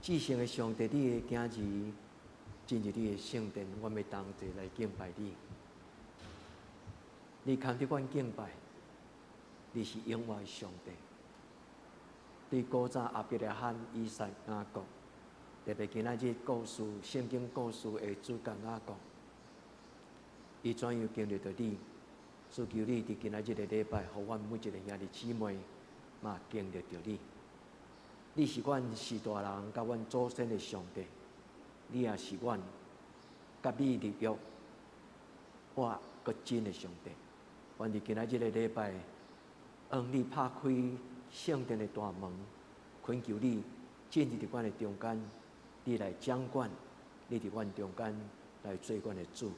至圣的上帝，你的囝儿进入你的圣殿，我们同齐来敬拜你。你看着阮敬拜，你是永远的上帝。对古早阿伯拉罕、以撒、雅各，特别今仔日故事、圣经故事的主角雅各，伊怎样经历着你？主求你伫今仔日的礼拜，互阮每一个兄弟姊妹嘛经历着你。你是阮是大人，甲阮祖先的上帝，你也是阮甲你立约活搁真的上帝。阮伫今仔日的礼拜，你拍开圣殿的大门，恳求你进入伫阮的中间，你来掌管，你伫阮中间来做阮的主。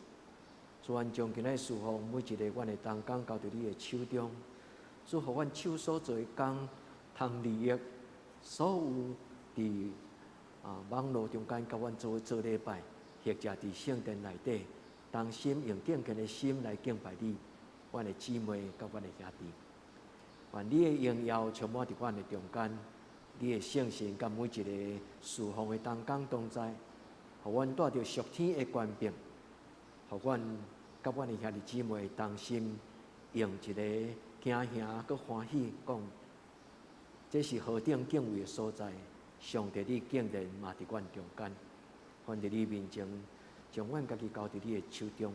主，阮将今仔侍奉每一个阮的同工交伫你的手中，主，互阮手所做的工通利益。所有伫网络中间甲阮做礼拜，或者伫圣殿内底，同心用敬虔的心来敬拜你，阮的姊妹甲阮的兄弟。愿你的荣耀充满伫阮的中间，你的圣神甲每一个侍奉的同工同在，互阮带着属天的权柄，互阮甲阮的兄弟姊妹同心用一个惊吓佮欢喜讲。这是何等敬畏的所在！上帝，你竟然嘛伫阮中间，愿伫你面前，将阮家己交伫你的手中，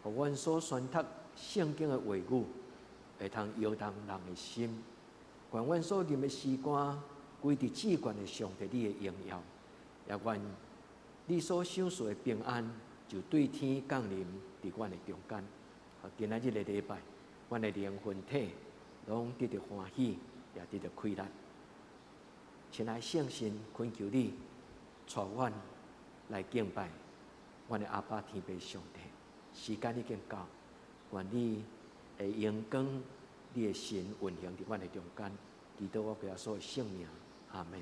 互阮所宣读圣经的话语，会通摇动人的心。愿阮所念的诗歌，归伫至高的上帝你的荣耀，也愿你所享受的平安，就对天降临伫阮的中间。今仔日的礼拜，阮的灵魂体拢得到欢喜。也得到快乐，亲爱圣神，恳求你带阮来敬拜阮的阿爸天父上帝。时间已经到，愿你的阳光、你的神运行伫阮的中间，祈祷我耶稣的圣名，阿门。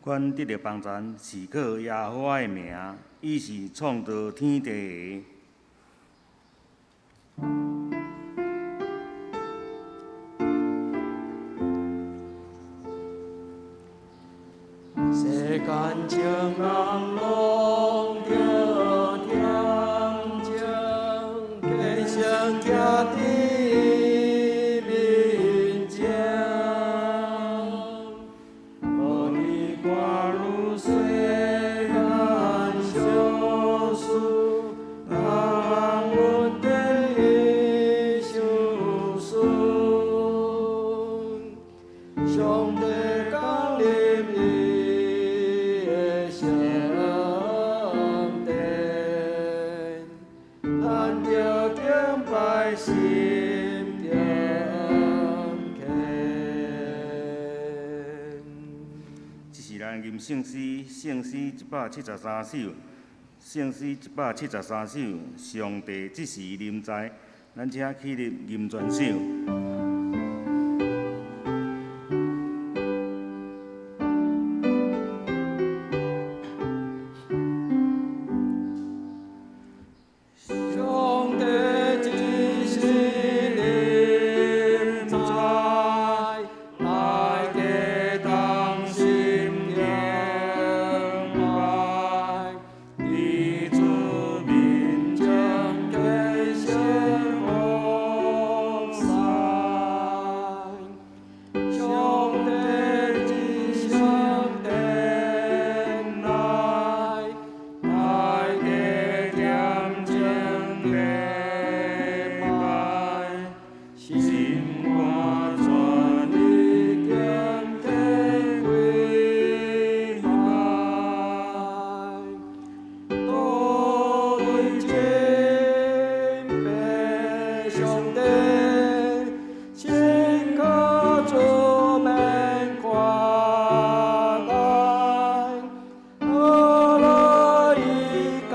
阮得到帮助是靠耶和华的名，伊是创造天地的。世间情人拢着天情，天生行伫面前。无你看如世间小事，人阮得伊相顺。上帝降临伊的圣殿，咱着敬拜心敬虔。这是咱吟圣诗，圣诗173首，圣诗173首，上帝即时临在，咱请起立吟全首。上帝即时临在，大家同心敬拜，你主面前献献奉献。上帝即上殿来，大家虔诚礼拜，心肝全意敬天跪拜，多为敬拜上帝，心可主免挂碍，阿拉伊高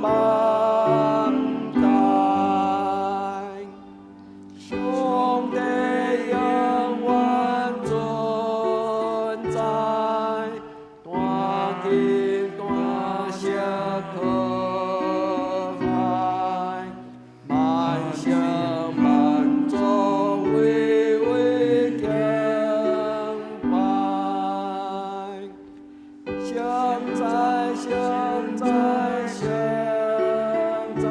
万代，上帝永远存在，大敬大谢可爱，万声万作微微敬拜。现在，现在，现在，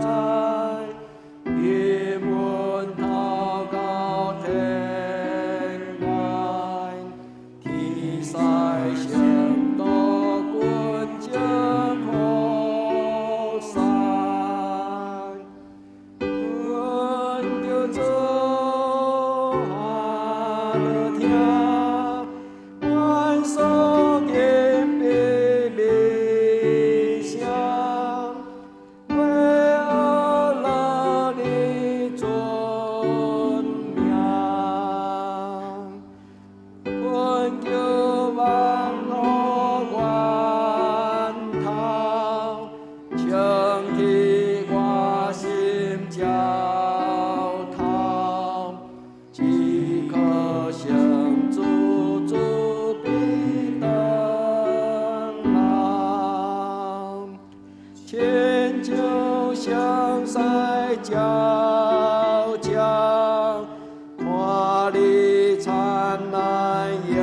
一门祷告天来，天使圣道君将扩散，阮着做下了听，阮所言必理想，为阿拉你尊名，阮叫万恶源头，清起我心焦头，只可向主主必等来，千秋向西悄悄，看你灿烂荣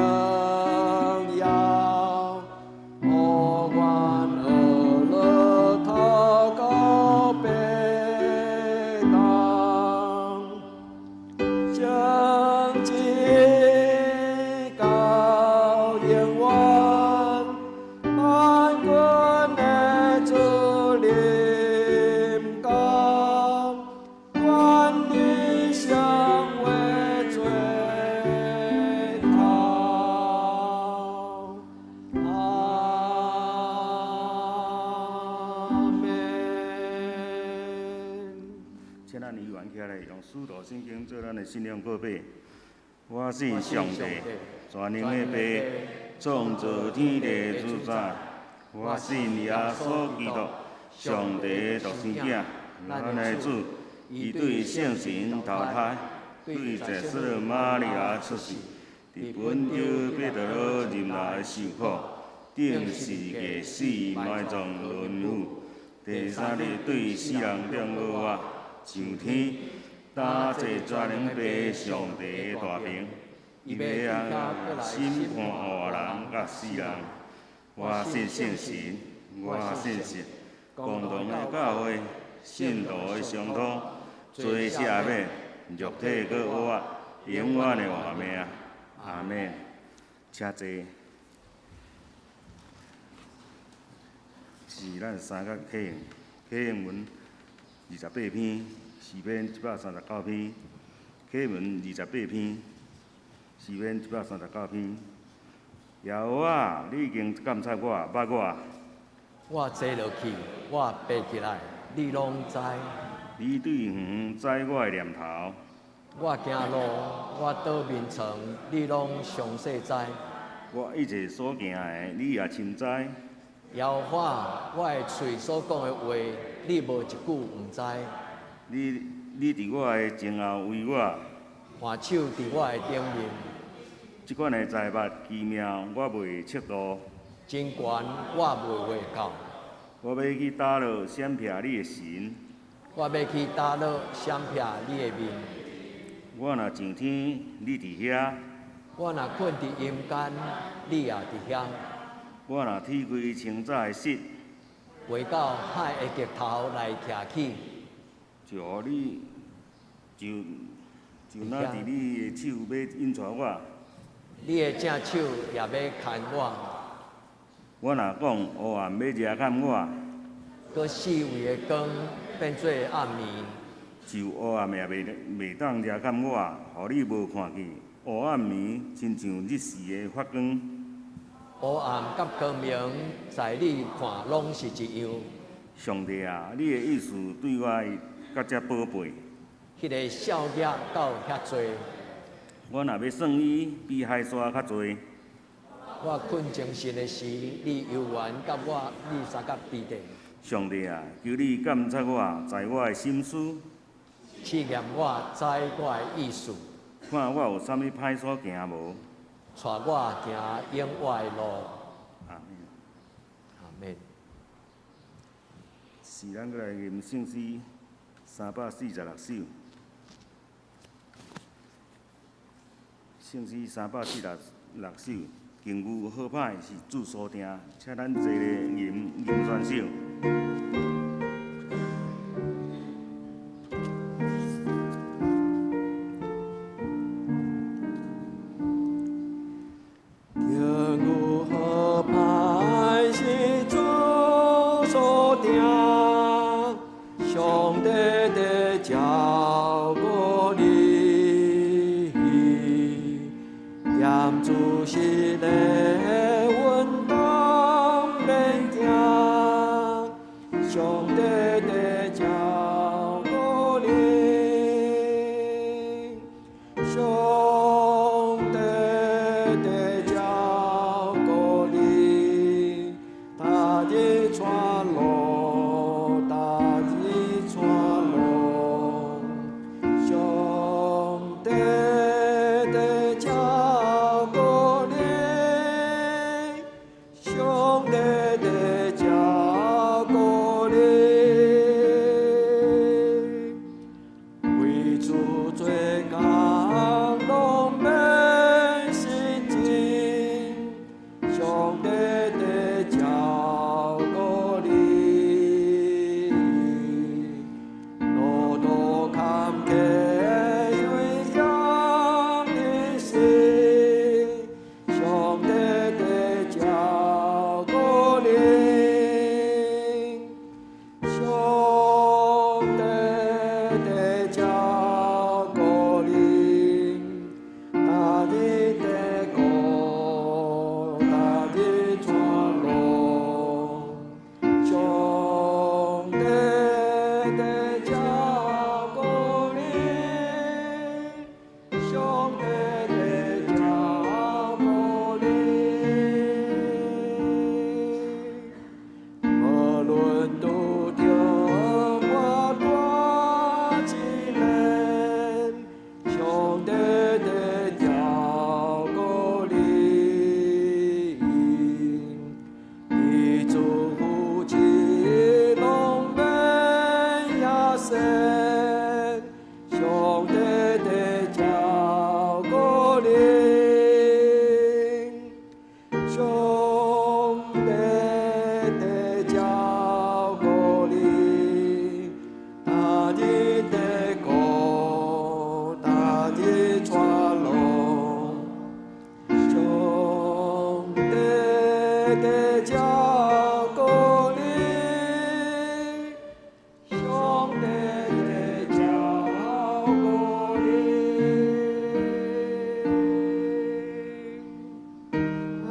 耀，我愿阿拉祷告北当，将至高永远，万军的主临高，愿你相为最好。阿门。请咱议员起来，用使徒圣经做咱的信仰告白。我是上帝，全能的爸，创造天地主宰。我信耶稣基督，上帝的独生子，咱的主，伊对圣神投胎，对在世玛利亚出世，伫本丢彼得罗任内受苦，顶是月死埋葬轮舞。第三日对世人中恶我，上天打坐全能爸上帝的大屏，伊要审判活人甲死人。我信圣神，我信神，共同的教会，信徒的相通，罪赦免，肉体搁活，永远的活命。阿免。请坐。是咱三角启应，启应文28篇，诗篇139篇，启文28篇，诗篇139篇。耶和华，你已经监察我、捌我。我坐落去，我爬起来，你拢知。你对远知我的念头。我行路，我倒眠床，你拢详细知。我一切所行的，你也亲知。耶和华，我的嘴所讲的话，你无一句毋知。你伫我的前后为我，换手伫我的顶面。即款的财物奇妙，我袂测度。真悬，我袂话到。我要去打落闪避你的神。我要去打落闪避你的面。我若上天，你伫遐；我若困伫阴间，你也伫遐。我若铁开清早的室，回到海的极头来徛起，就互你，就若伫你的手要引带我。你的正手也要牵我。我若讲黑暗要遮砍我，搁四围的光变做暗暝，就黑暗也袂当遮砍我，互你无看见。黑暗暝亲像日时的发光。黑暗甲光明，在你看拢是一样。上帝啊，你的意思对我较遮宝贝。迄个少爷到遐济，我若要算伊，比海沙较济。我困精神的时，你游玩甲我23角伫地。上帝啊，求你监察我，在我的心思，试验我，知我的意思，看我有啥物歹所行无。带我行永远的路。阿免。阿免。是咱过来念圣诗346首。圣诗346首，经句好歹是注所定，请咱坐咧念选首。生，上帝的照顾你，上帝的照顾你，他日的苦，他日传路，上帝的照顾你。上帝的照顾你，阿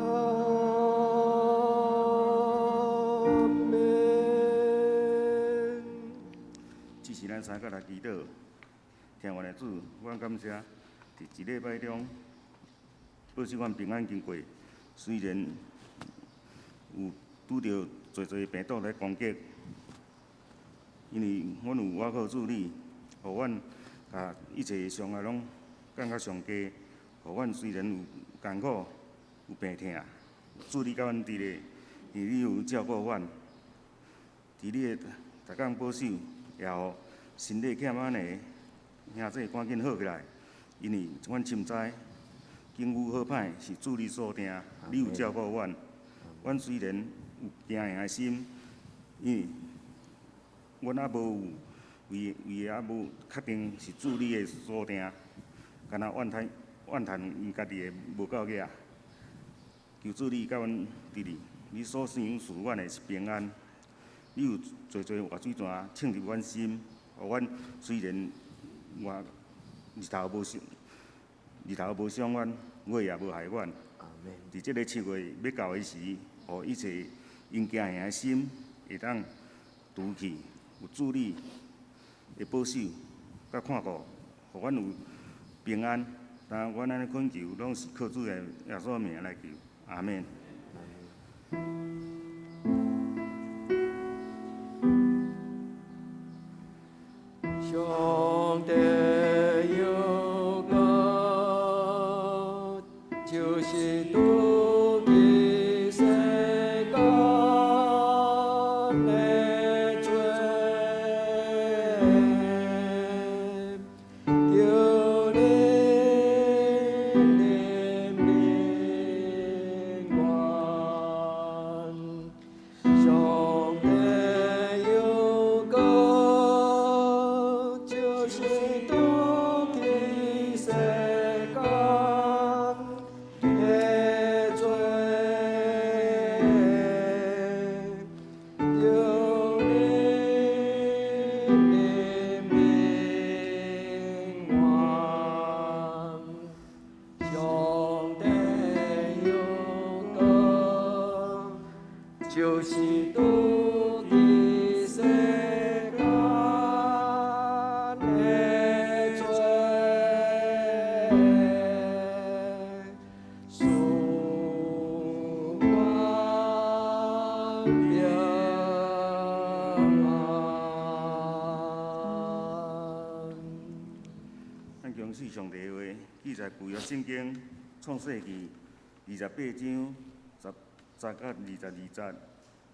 门。这是咱三个来祈祷，听阮的主，阮感谢，伫一礼拜中，保守阮平安经过。虽然有拄着侪侪病毒来攻击，因为阮有我靠主你，互阮甲一切伤害拢降到上低，互阮虽然有艰苦、有病痛，主你甲阮伫咧，因为你有照顾阮，伫你的逐工保守，也互身体欠安尼兄弟赶紧好起来，因为阮深知经有好歹是主你所定，你有照顾阮。阮虽然有惊吓的心，因为阮也无有为也无确定是主你的所定，敢若怨叹因家己的无够额。求主你甲阮伫哩，你所想赐阮的是平安。你有侪侪活水泉浸入阮心，互阮虽然日头无伤阮，月也无害阮。伫即个7月要到的时，互一切因惊吓的心会当除去，有主你的保守甲看顾，互阮有平安。但阮安尼恳求，拢是靠主的耶稣名来求，阿门。上帝有个就是主的世间的罪，求你怜悯我。上帝有个就是主的世间的罪，求你怜悯我。上帝有个就是主的世间的罪，恕我平安。咱恭喜上帝的话，记载旧约圣经创世纪28章10节到22节。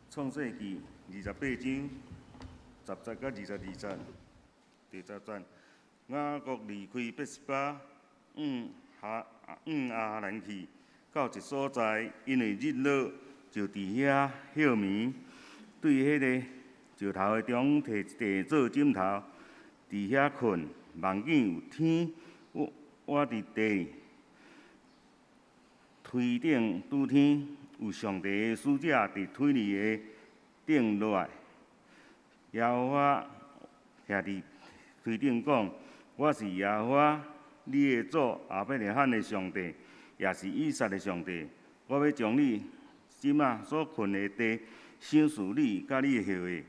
创世纪28章10节到22节。第10节，雅各离开伯示巴，亚哈兰去，到一所在，因为日落就伫遐歇眠。对迄个石头的中摕一块做枕头，伫遐困。梦见有天我伫地推顶拄天，有上帝的使者伫推里的顶落来。耶和华徛伫推顶讲：“我是耶和华，你的祖亚伯拉罕的上帝，也是以撒的上帝。我要将你即仔所困的地赏赐你甲你的后裔。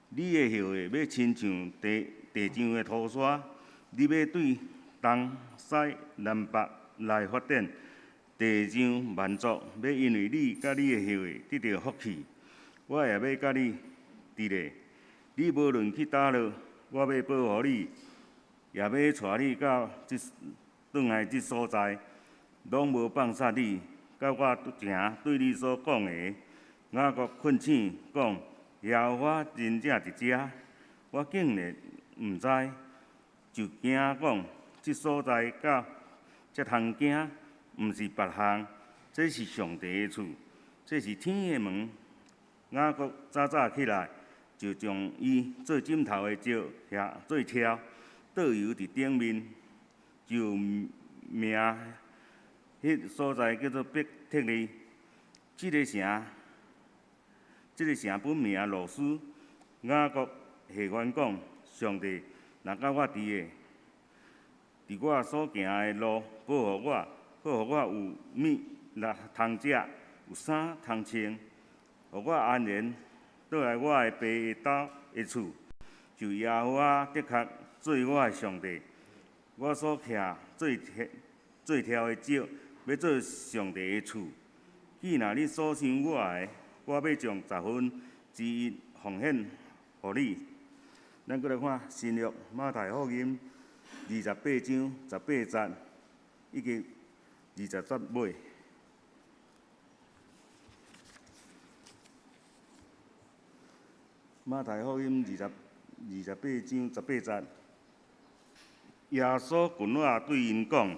你的后裔要亲像地上的土沙，你要对东西南北来发展。地上万族要因为你甲你的后裔得到福气。我也要甲你伫咧，你无论去倒落，我要保护你，也要带你到转来即所在，拢无放杀你。甲我行对你所讲的，雅各困醒讲：耶和华真正伫遮，我竟然毋知，就惊讲，即所在甲遮通行，毋是别项，这是上帝的厝，这是天的门。雅各早早起来，就将伊做枕头的石遐做挑，倒油伫顶面，就名迄所在叫做伯特利。即个城本名罗斯。雅各下阮讲，上帝若甲我伫我所行的路保护我，保护我有物通食，有衫通穿，互我安然倒来我的爸的兜的厝，就耶和华的确做我的上帝。我所徛做挑的石，要做上帝的厝。既若你所想我的，我要将10分之一奉献互你。咱搁来看新约马太福音28章18节，以及20节尾。马太福音28章18节，耶稣群我对因讲：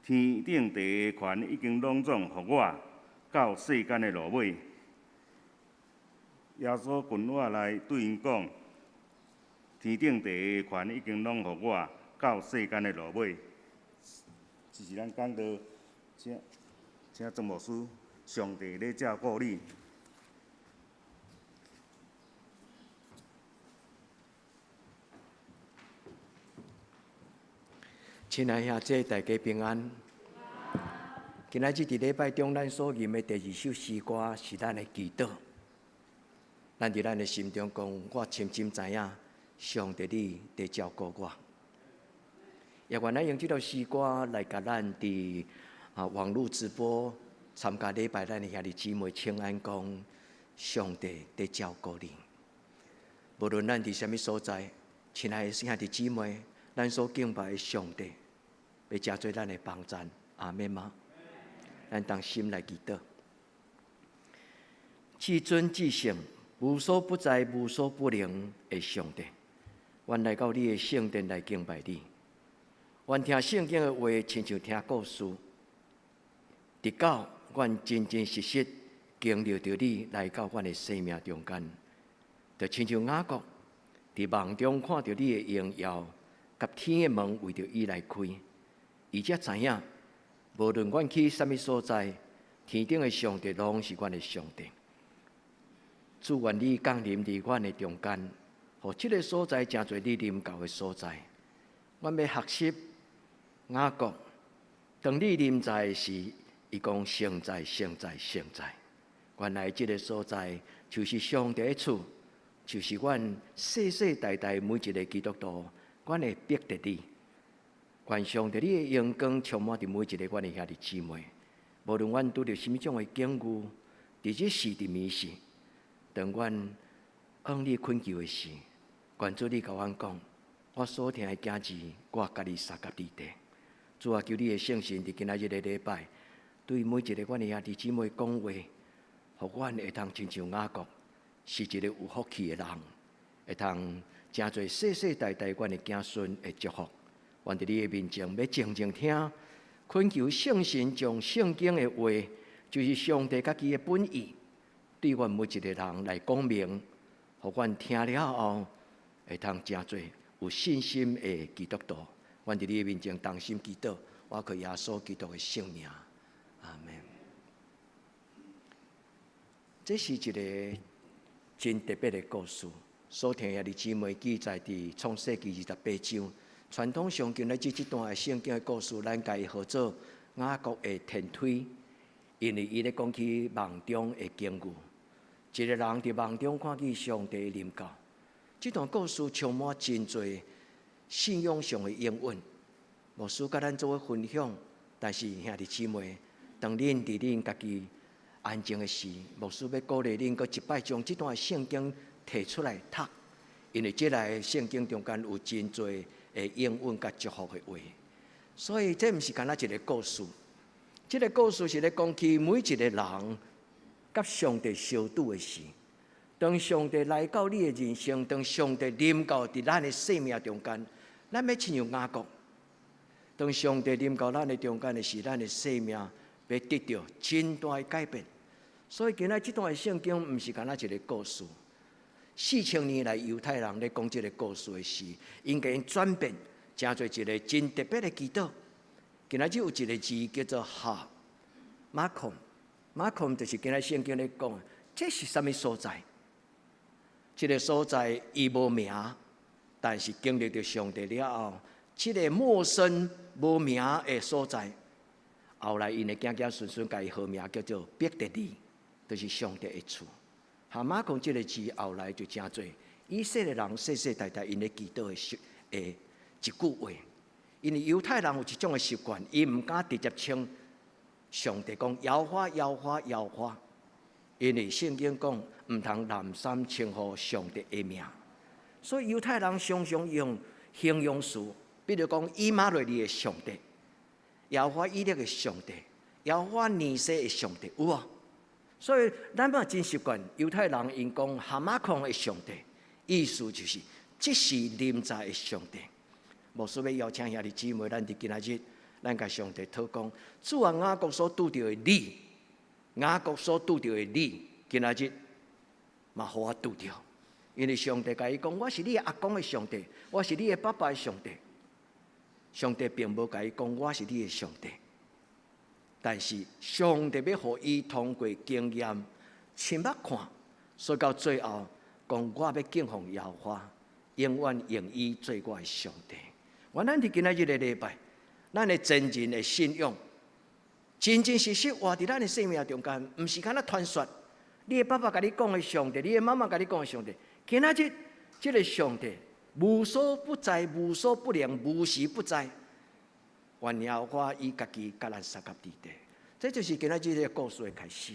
天顶地的权已经拢总互我，到世间的落尾。耶稣群我来对因讲：天顶地的权已经拢互我，到世间的落尾。这是咱讲到，请曾牧师，上帝咧照顾你。亲爱兄弟，大家平安。今仔日伫礼拜中，咱所吟的第2首诗歌是咱的祈祷。咱伫咱的心中讲，我深深知影，上帝你在照顾我。也愿咱用这首诗歌来甲咱伫网络直播参加礼拜，咱的兄弟姊妹请安讲，上帝在照顾你。无论咱伫什么所在，亲爱的兄弟姊妹，咱所敬拜的上帝，要加做咱的帮助。阿们吗？咱当心来祈祷。至尊至圣，无所不在、无所不能的上帝，愿来到你的圣殿来敬拜你。愿听圣经的话，亲像听故事。直到愿真真实实经历到你来到阮的生命中间，就亲像雅各伫梦中看到你的荣耀，甲天的门为着伊来开，伊才知影，无论阮去什么所在，天顶的上帝拢是阮的上帝。主愿你降临伫阮的中间，互这个所在诚侪你临到的所在。阮要学习雅各，当你临在时，伊讲圣在、圣在、圣在。原来这个所在就是上帝的厝，就是阮世世代代每一个基督徒，阮的逼得你。愿上帝你的阳光充满伫每一个阮的兄弟姊妹，无论阮拄着什么种的境遇，伫日时伫暝时。当阮往你恳求的时，愿主你甲阮讲，我所听的经字，我甲你三甲你地。主啊，求你的圣神伫今仔日的礼拜，对每一个阮的兄弟姊妹讲话，互阮会通亲像雅各，是一个有福气的人，会通诚侪世世代代阮的子孙的祝福。愿伫你的面前要静静听，恳求圣神将圣经的话，就是上帝家己的本意。对阮每一个人来讲明，互阮听了后，会通诚侪有信心的基督徒。阮伫你面前同心祈祷，我靠耶稣基督的圣名，阿门。这是一个真特别的故事，所听兄弟姊妹记载伫创世纪28章。传统上今日这段的圣经的故事，咱家己号做雅各的天梯，因为伊咧讲起梦中的经句。一个人伫梦中看见上帝临到，这段故事充满真侪信仰上的应允。牧师甲咱做伙分享，但是兄弟姊妹，当恁伫恁家己安静的时，牧师要鼓励恁，搁一摆将这段圣经摕出来读，因为这来圣经中间有真侪的应允甲祝福的话。所以这毋是干那一个故事，这个故事是咧讲起每一个人甲上帝相拄的时，当上帝来到你的人生，当上帝临到伫咱的生命中间，咱要亲像雅各。当上帝临到咱的中间的时，咱的生命要得到真大的改变。所以今仔这段的圣经，毋是干那一个故事。4000年来，犹太人咧讲这个故事的时，应该转变，成做一个真特别的祈祷。今仔日有一个字叫做哈马孔，马孔就是今仔圣经咧讲，这是什么所在？这个所在伊无名，但是经历着上帝了后，这个陌生无名的所在，后来因会行行顺顺，甲伊号名叫做伯特利，就是上帝的厝。哈马孔这个字后来就真多，以色列人世世代代因咧祈祷的一句话。因为犹太人有一种的习惯，伊毋敢直接称上帝讲摇花摇花摇花，因为圣经讲毋通滥觞称呼上帝的名，所以犹太人常常用形容词，比如讲以马内利的上帝、耶和华以勒的上帝、耶和华尼西的上帝，有无？所以咱嘛真习惯犹太人因讲哈马孔的上帝，意思就是这是临在的上帝。无需要邀请兄弟姊妹，咱伫今仔日，咱甲上帝讨讲，主啊，雅各所拄着的你，雅各所拄着的你，今仔日嘛，互我拄着。因为上帝甲伊讲，我是你的阿公的上帝，我是你的爸爸的上帝。上帝并无甲伊讲，我是你的上帝。但是上帝要互伊通过经验、亲眼看，所以到最后讲，我要敬奉耶和华，永远用伊做我的上帝。咱伫今仔日的礼拜，咱的真正的信仰，真真实实活伫咱的生命中间，毋是干那传说。你的爸爸甲你讲的上帝，你的妈妈甲你讲的上帝，今仔日这个上帝无所不在、无所不能、无时不在。愿耶和华伊家己甲咱三甲伫地，这就是今仔日的故事的开始。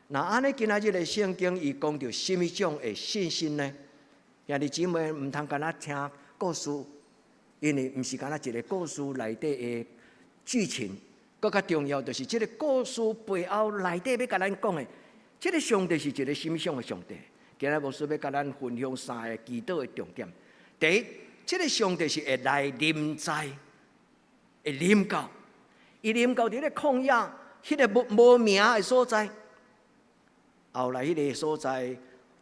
那安尼今仔日的圣经，伊讲到什么种的信心呢？兄弟姊妹毋通干那听故事。因为毋是干那一个故事内底的剧情，更较重要就是这个故事背后内底要甲咱讲的，这个上帝是一个什么样的上帝？今日牧师要甲咱分享3个祈祷的重点。第一，这个上帝是会来临在，会临到，伊临到伫咧旷野，迄个无名的所在，后来迄个所在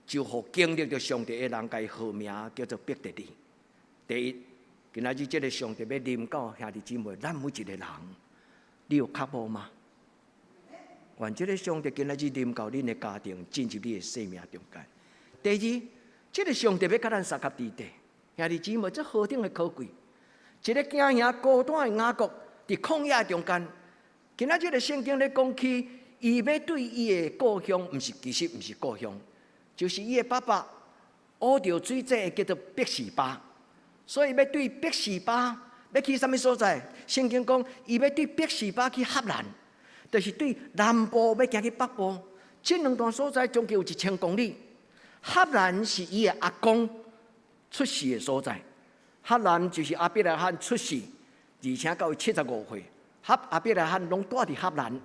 就互经历着上帝的人，甲伊号名叫做伯特利。第一。今仔日这个上帝要临到兄弟姊妹，咱每一个人，你有确保吗？愿这个上帝今仔日临到恁的家庭，进入你的生命中间。第二，这个上帝要甲咱三甲伫地，兄弟姊妹，这何等的可贵！一个惊吓孤单的雅各伫旷野中间，今仔日的圣经咧讲起，伊要对伊的故乡，其实毋是故乡，就是伊的爸爸乌着水井叫做伯示巴。所以要对伯示巴要去什么所在？圣经讲，伊要对伯示巴去合兰，就是对南部要行去北部。这两段所在总计有1000公里。合兰是伊的阿公出世的所在，合兰就是亚伯拉罕出世，而且到75岁，亚伯拉罕拢住伫合兰。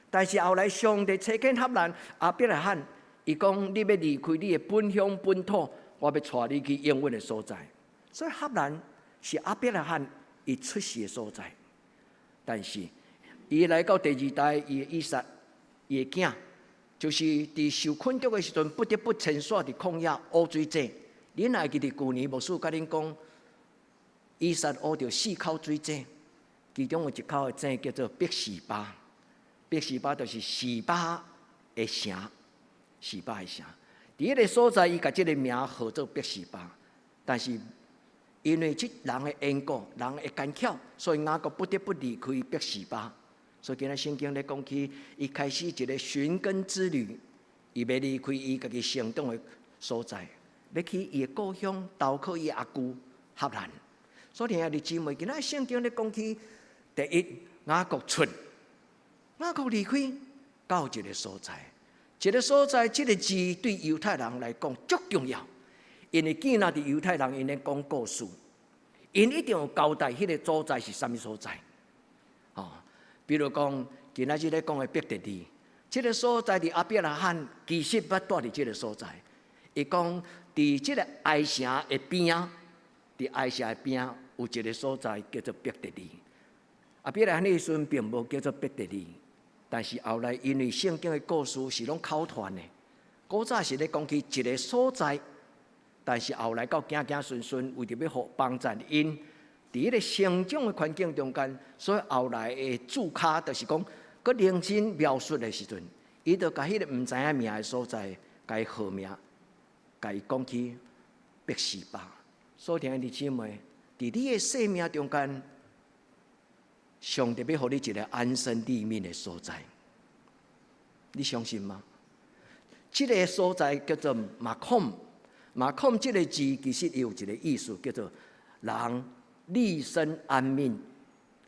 但是后来上帝找见合兰，亚伯拉罕伊讲：你要离开你的本乡本土，我要带你去永远的所在。所以合兰是亚伯拉罕伊出世的所在，但是伊来到第2代，伊的以撒，伊的囝，就是伫受困局的时阵，不得不潜徙伫旷野乌水井。恁还记得去年牧师甲恁讲，以撒乌着4口水井，其中有一口的井叫做伯示巴，伯示巴就是示巴的城，示巴的城。伫迄个所在，伊甲即个名号做伯示巴，但是因为这人的缘故，人的干巧，所以雅各不得不离开伯示巴。所以今日圣经咧讲起，伊开始一个寻根之旅，伊要离开伊家己成长的所在，要去伊的故乡，投靠伊阿舅合兰。所以兄弟姊妹，今日圣经咧讲起，第一雅各出，雅各离开到一个所在，一个所在，这个字对犹太人来讲足重要。因为见那伫犹太人，因咧讲故事，因一定有交代迄个所在是啥物所在。比如讲，今仔日咧讲的伯特利，这个所在伫亚伯拉罕其实捌住伫这个所在，伊讲伫即个哀城的边啊，伫哀城的边啊有一个所在叫做伯特利。伯特利时阵并无叫做伯特利，但是后来因为圣经的故事是拢口传的，古早是咧讲起一个所在，但是后来到行行顺顺，为着要互帮助因，伫迄个成长的环境中间，所以后来的注脚就是讲，佮认真描述的时阵，伊就甲迄个毋知影名的所在，甲伊号名，甲伊讲起伯示巴。所听的弟姊妹，伫你的生命中间，上帝要互你一个安身立命的所在，你相信吗？这个所在叫做马孔，马孔这个字其实有一个意思，叫做人立身安命、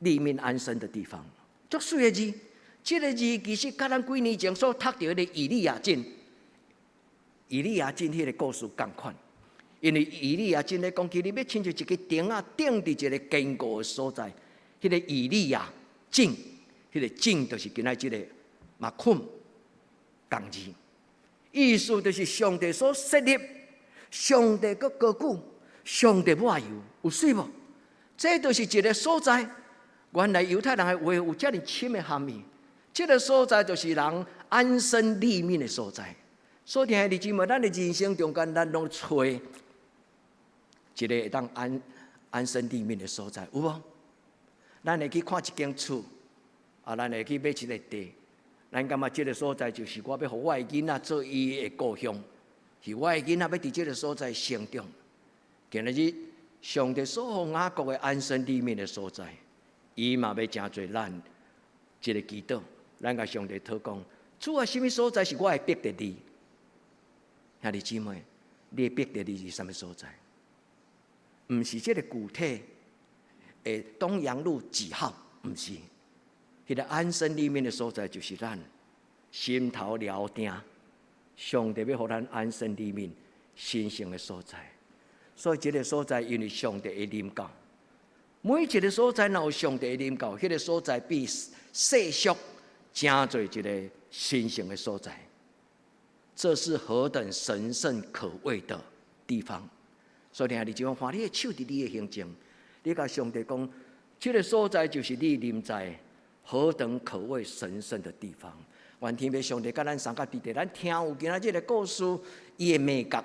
立命安身的地方。足水的字，这个字其实甲咱几年前所读到的以利亚敬迄个故事同款。因为以利亚敬咧讲起，你要亲像一个钉啊钉伫一个坚固的所在，迄个以利亚敬，迄个敬就是今仔即个马孔同字。意思就是上帝所设立，上帝佮高举，上帝抹油，有水无？这就是一个所在。原来犹太人的话有遮尔深的含义。这个所在就是人安身立命的所在。所以，弟兄们，咱的人生中间，咱拢找一个会当安身立命的所在，有无？咱会去看一间厝，咱会去买一个地。咱感觉这个所在就是我要互我的囡仔做伊的故乡，是我的囡仔要伫这个所在成长。今日上帝所予雅各的安身立命的所在，伊嘛要真做咱一个祈祷。咱甲上帝讨讲，主啊，什么所在是我的伯特利？兄弟姊妹，你的伯特利是什么所在？毋是这个具体的东阳路几号，毋是。迄个安身立命的所在，就是咱心头了定，上帝要互咱安身立命、神圣的所在。所以，这个所在因为上帝的临到，每一个所在若有上帝的临到，迄个所在比世俗真做一个神圣的所在。这是何等神圣可畏的地方！所以，你就看你的手伫你的行程，你甲上帝讲，这个所在就是你临在何等可畏神圣的地方。愿天父上帝甲咱三角地地，咱听有今仔日个故事，伊的美感。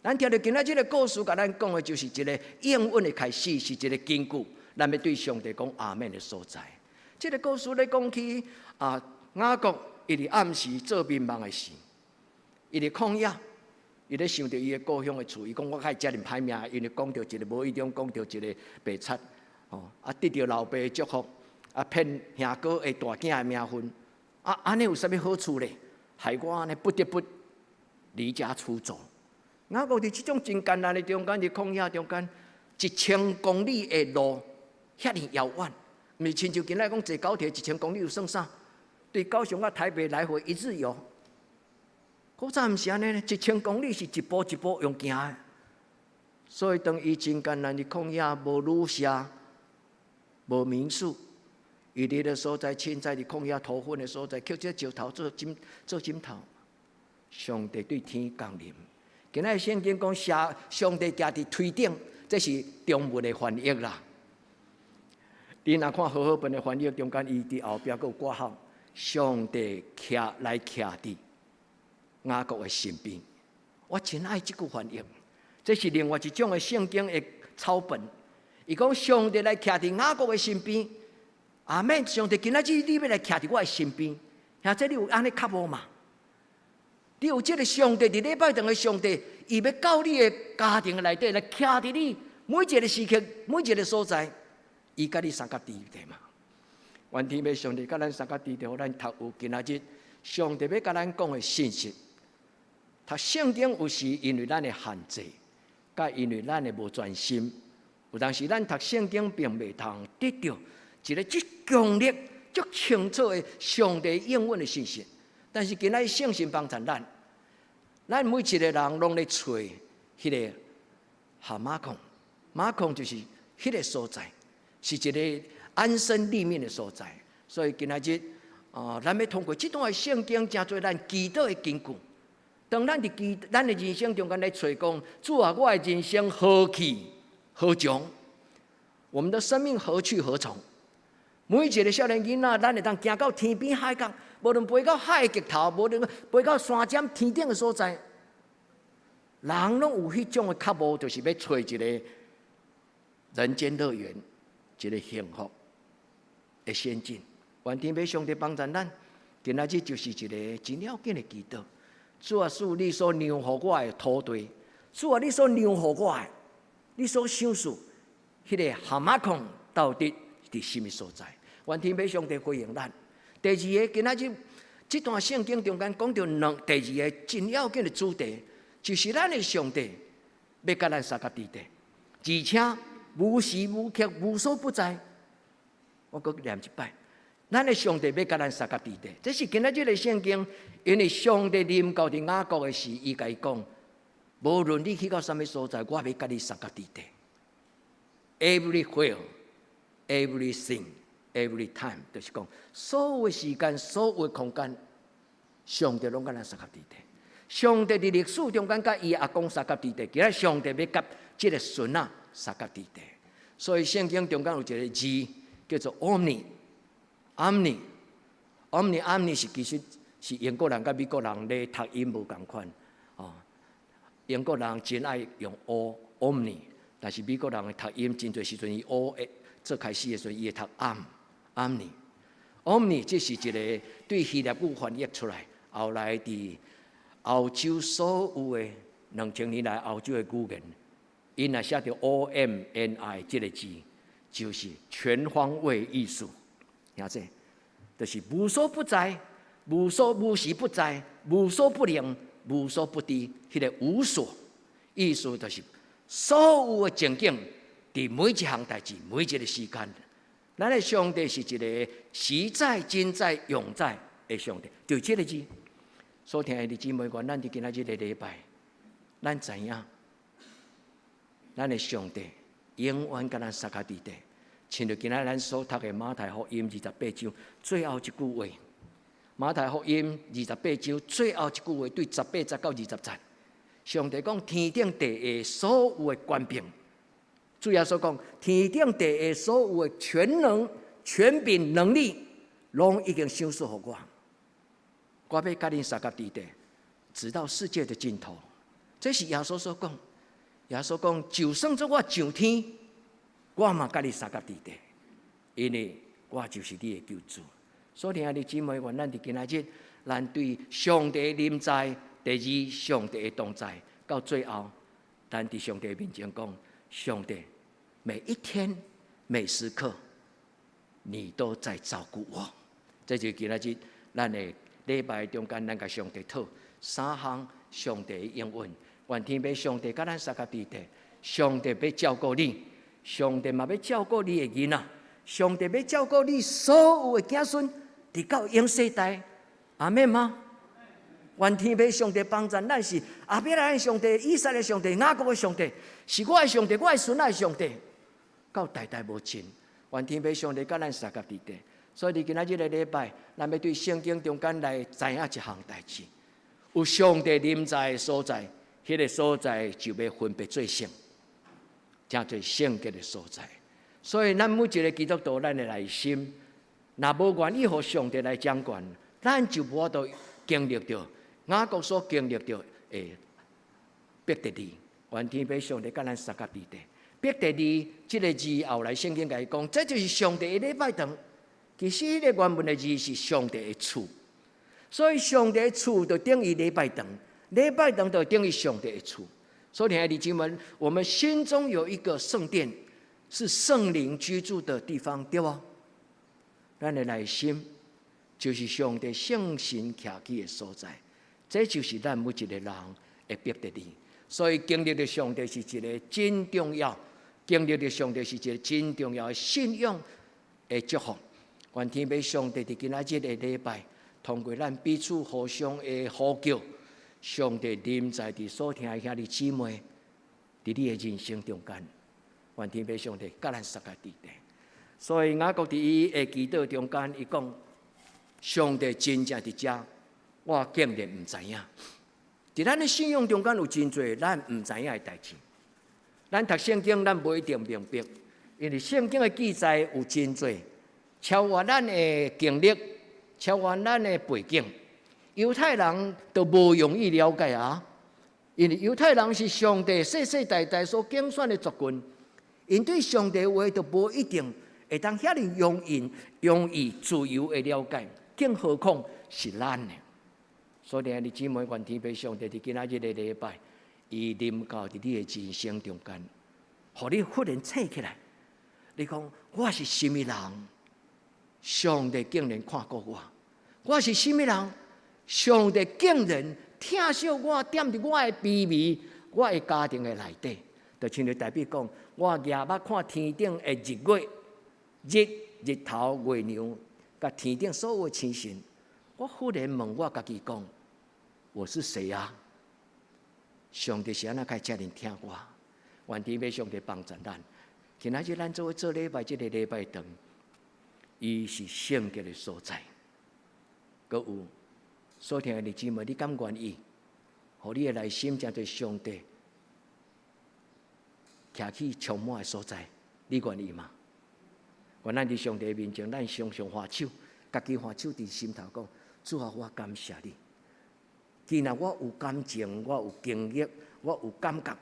咱听到今仔日个故事，甲咱讲的就是一个应允的开始，是一个根据，咱要对上帝讲阿门的所在。这个故事咧讲起雅各伊伫暗时做迷茫的事。伊伫旷野，伊咧想到伊的故乡的厝，伊讲我较遮尔歹命，因为讲到一个无意中讲到一个白贼，得到老爸的祝福，骗兄哥的大囝的名分，安尼有啥物好处咧？害我安尼不得不离家出走。雅各伫即种真艰难的中间，伫旷野中间，1000公里的路，遐尔遥远，毋是亲像今仔讲坐高铁1000公里有算啥？对高雄啊台北来回1日游。古早毋是安尼咧，1000公里是一步一步用行的，所以当伊真艰难的旷野，无旅社，无民宿，伊伫个所在，凊彩伫旷野土昏的所在，捡这石头做枕头。上帝对天降临，今仔圣经讲上帝徛伫推顶，这是中文的翻译啦。你若看好本的翻译中间，伊伫后壁佫有挂号，上帝徛伫雅各的身边，我真爱这句翻译。这是另外一种的圣经的草本。伊讲上帝来徛伫雅各的身边，阿免上帝今仔日你要来徛伫我的身边，兄弟，你有安尼较无嘛？你有这个上帝伫礼拜堂的上帝，伊要到你的家庭内底来徛伫你每一个时刻、每一个所在，伊甲你三角地地嘛。愿天父上帝甲咱三角地地，互咱读有今仔日上帝要甲咱讲的信息。读圣经有时因为咱的限制，甲因为咱的无专心，有当时咱读圣经并袂通得到一个极强烈、极清楚的上帝应允的信息。但是今仔圣神帮助咱每一个人拢咧找迄个马孔就是迄个所在，是一个安身立命的所在。所以今仔日咱要通过这段的圣经，真做咱祈祷的根据。当咱的人生中间来找讲，主啊，我的人生何去何从？我们的生命何去何从？每一个少年囡仔，咱会当行到天边海角，无论飞到海的极头，无论飞到山尖天顶的所在，人拢有迄种的渴慕，就是要找一个人间乐园，一个幸福的仙境。愿天父上帝帮助咱，今仔日就是一个真要紧的祈祷。主啊，主你所量予我的土地，主啊，你所量予我的，你所想事，迄个蛤蟆孔到底伫什么所在？愿天父上帝回应咱。第二个，今仔日这段圣经中间讲到第二个真要紧的主题，就是咱的上帝要甲咱三角地带，而且无时无刻无所不在。我搁念一摆。咱的上帝要甲咱三角地带，这是今仔日的圣经，因为上帝临到伫雅各的时，伊甲伊讲，无论你去到什么所在，我要甲你三角地带。Everywhere, everything, every time， 就是讲所有的时间、所有的空间，上帝拢甲咱三角地带。上帝伫历史中间甲伊阿公三角地带，今仔上帝要甲这个孙仔三角地带。所以圣经中间有一个字叫做 Omni。Omni 是其实是英国人甲美国人咧读音无共款哦。英国人真爱用 Omni， 但是美国人的读音真侪时阵以 O 做开始的时阵，伊会读 Omni。这是一个对希腊语翻译出来，后来伫欧洲所有的2000年来欧洲的语言，因若写到 OMNI 这个字，就是全方位艺术。听这，就是无所不在、无时不在、无所不能、无所不知，迄个无所意思就是所有的情景，伫每一项代志、每一个时间，咱的上帝是一个实在、今在、永在的上帝，就这个字。所听的弟姊妹，愿咱伫今仔日的礼拜，咱知影，咱的上帝永远甲咱三角地带。亲着今仔咱所读的马太福音28章最后一句话，马太福音28章最后一句话对18节到20节，上帝讲天顶地下所有的权柄，主耶稣讲天顶地下所有的全能、权柄、能力，拢已经赏赐给我。我要甲恁三角地带，直到世界的尽头。这是耶稣所讲。耶稣讲，就算做我上天。我嘛甲你三角地带，因为我就是你的救主。所以，兄弟姊妹，愿咱伫今仔日，咱对上帝临在，第二上帝的同在，到最后，咱伫上帝面前讲，上帝每一天、每时刻，你都在照顾我。这就是今仔日咱的礼拜中间，咱甲上帝讨三项上帝的应允。愿天父上帝甲咱三角地带，上帝要照顾你。上帝嘛要照顾你的囡仔，上帝要照顾你所有的子孙，直到永世代。阿们吗？愿天父上帝帮助咱是阿伯拉的上帝、以色列的上帝、雅各的上帝，是我的上帝，我的孙仔的上帝，到代代无尽。愿天父上帝甲咱三角地带。所以，伫今仔日的礼拜，咱要对圣经中间来知影一项代志：有上帝临在的所在，迄个所在就要分别做圣。真侪圣洁的所在，所以咱每一个基督徒，咱的内心，若无愿意互上帝来掌管，咱就无法度经历到雅各所经历到的必得利。愿天父上帝甲咱三角地带，必得利这个字后来圣经甲伊讲，这就是上帝的礼拜堂。其实迄个原文的字是上帝的厝，所以上帝的厝就等于礼拜堂，礼拜堂就等于上帝的厝。所以，兄弟姊妹，我们心中有一个圣殿，是圣灵居住的地方，对吧？咱的内心就是上帝圣神徛起的所在，这就是咱每一个人的必得利。所以，经历的上帝是一个真重要，经历的上帝是一个真重要的信仰的祝福。愿天父上帝伫今仔日的礼拜，通过咱彼此互相的呼叫。上帝临在伫所听的兄弟姊妹，伫你的人生中间，愿天父上帝甲咱三角地带。所以雅各伫伊的祈祷中间，伊讲：上帝真正伫遮，我竟然唔知影。伫咱的信仰中间有真侪咱毋知影的代志。咱读圣经，咱不一定明白，因为圣经的记载有真侪，超越咱的经历，超越咱的背景。犹太人都无容易了解啊，因为犹太人是上帝世世代代所竞选的族群，因对上帝话都无一定会当遐尼容易自由的了解，更何况是咱呢？所以，弟姊妹，愿天父上帝伫今仔日的礼拜，伊临到伫你的人生中间，互你忽然醒起来，你讲我是什么人？上帝竟然看过我，我是什么人？上帝竟然疼惜我，踮伫我的卑微、我的家庭的内底，就像你代表讲，我夜捌看天顶的日头、月亮，甲天顶所有的星星，我忽然问我家己讲，我是谁啊？上帝是安怎该遮尔疼我？愿天父上帝帮助咱，今仔日咱做礼拜，这个礼拜堂，伊是圣洁的所在，搁有。所听的弟姊妹，你敢愿意？互你的内心正对上帝徛起充满的所在，你愿意吗？愿咱伫上帝面前，咱常常画手，家己画手伫心头讲：主啊，我感谢你。既然我有感情，我有经历，我有感觉，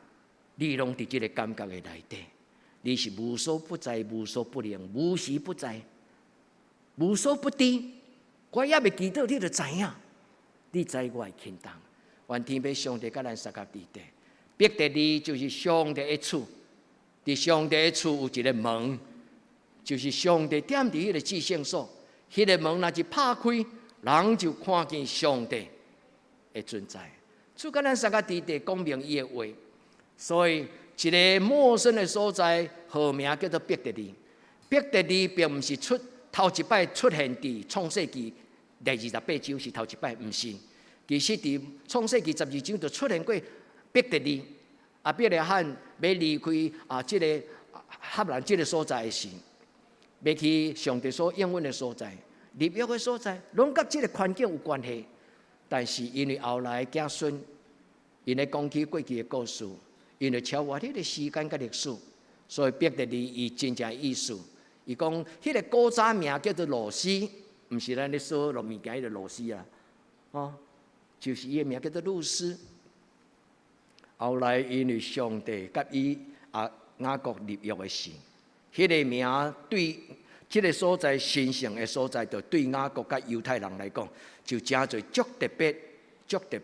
你拢伫这个感觉的内底，你是无所不在、无所不能、无时不在、无所不知。我也未记到，你就知影。你知我的轻重，愿天父上帝甲咱三甲地地，逼得你就是上帝的厝，伫上帝的厝有一个门，就是上帝踮伫迄个至圣所，迄个门若是拍开，人就看见上帝的存在。主甲咱三甲地地讲明伊的话，所以一个陌生的所在，号名叫做逼得你。逼得你并毋是头一摆出现伫创世纪。第28章是头一摆，毋是。其实伫创世纪12章就出现过逼得你，伯利罕要离开即个哈兰即个所在的时，要去上帝所应允的所在、立约的所在，拢甲即个环境有关系。但是因为后来子孙，因为讲起过去的故事，因为超越迄个时间甲历史，所以逼得你伊真正意思。伊讲迄个古早名叫做罗斯。毋是咱咧说落物件迄个螺丝啊，就是伊个名叫做路斯。后来因为上帝甲伊雅各立约的时，迄个名对即个所在神圣的所在，就对雅各甲犹太人来讲，就真侪足特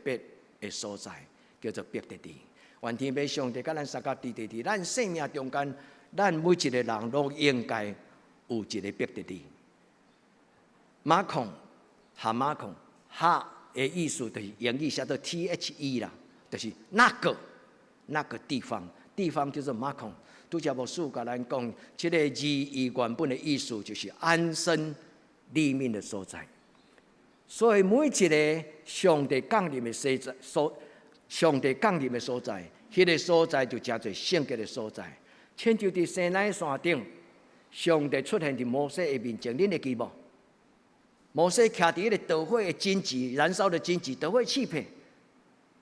别的所在，叫做逼得你。愿天父上帝甲咱三甲地地，咱生命中间，咱每一个人都应该有一个逼得你。马孔哈马孔哈的意思就是英语写作 THE 啦，就是那个地方叫做马孔。拄则牧师甲咱讲，这个字伊原本的意思就是安身立命的所在。所以每一个上帝降临的上帝降临的所在，迄个所在就真侪圣洁的所在。亲像伫西奈山顶，上帝出现伫摩西的面前，恁会记无？摩西徛伫迄个导火的荆棘，燃烧的荆棘，导火器片，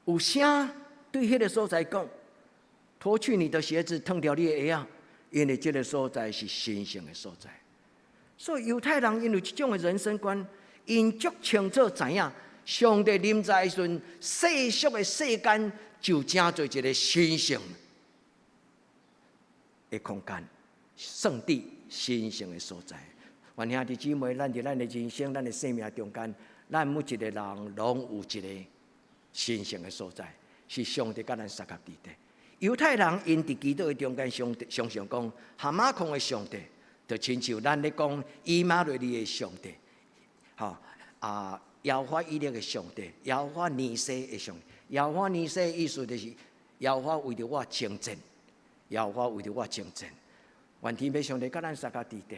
有声对迄个所在讲：脱去你的鞋子，脱掉你的鞋啊！因为这个所在是神圣的所在。所以犹太人因为这种的人生观，因足清楚知影，上帝临在时阵，世俗的世间就正做一个神圣的空间，圣地神圣的所在。愿兄弟姊妹，咱伫咱的人生、咱的生命中间，咱每一个人拢有一个神圣的所在，是上帝甲咱三甲地地。犹太人因伫基督的中间，常常讲哈马孔的上帝，就亲像咱咧讲以马内利的上帝，耶和华以勒的上帝，耶和华尼西的上帝。耶和华尼西的意思就是耶和华为着我征战，耶和华为着我征战。愿天父上帝甲咱三甲地地。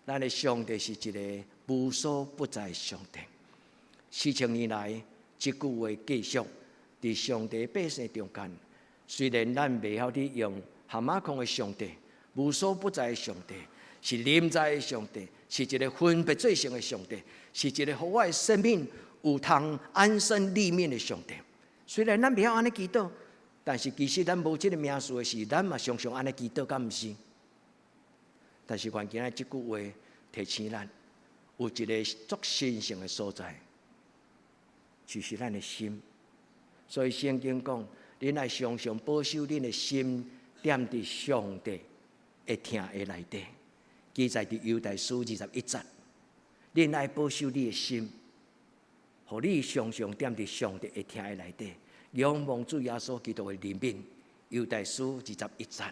咱的上帝是一个无所不在的上帝。4000年来，这句话继续伫上帝百姓中间。虽然咱未晓得用哈马孔的上帝、无所不在的上帝，是临在的上帝，是一个分别罪性的上帝，是一个互我的生命有通安身立命的上帝。虽然咱袂晓安尼祈祷，但是其实咱无即个名词的是，咱嘛常常安尼祈祷，敢毋是？但是愿今仔即句话提醒咱，有一个足神圣的所在，就是咱的心。所以圣经讲，恁爱常常保守恁的心，踮伫上帝的听的内底。记载伫犹大书21节，恁爱保守你的心，互你常常踮伫上帝的听的内底，仰望主耶稣基督的怜悯。犹大书21节。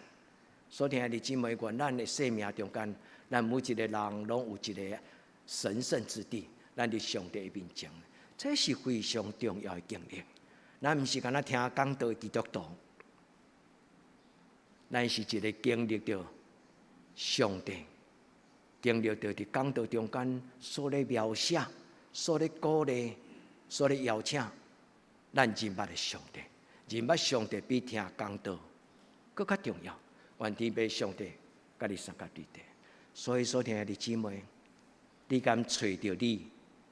所听的姊妹，愿咱的生命中间，咱每一个人拢有一个神圣之地，咱伫上帝的面前，这是非常重要的经历。咱毋是干那听讲道的基督徒，咱是一个经历着上帝，经历着伫讲道中间所咧描写、所咧鼓励、所咧邀请，咱认捌的上帝，认捌上帝比听讲道更较重要。愿天父上帝甲你三甲对地，所以所听的姊妹，你敢找到你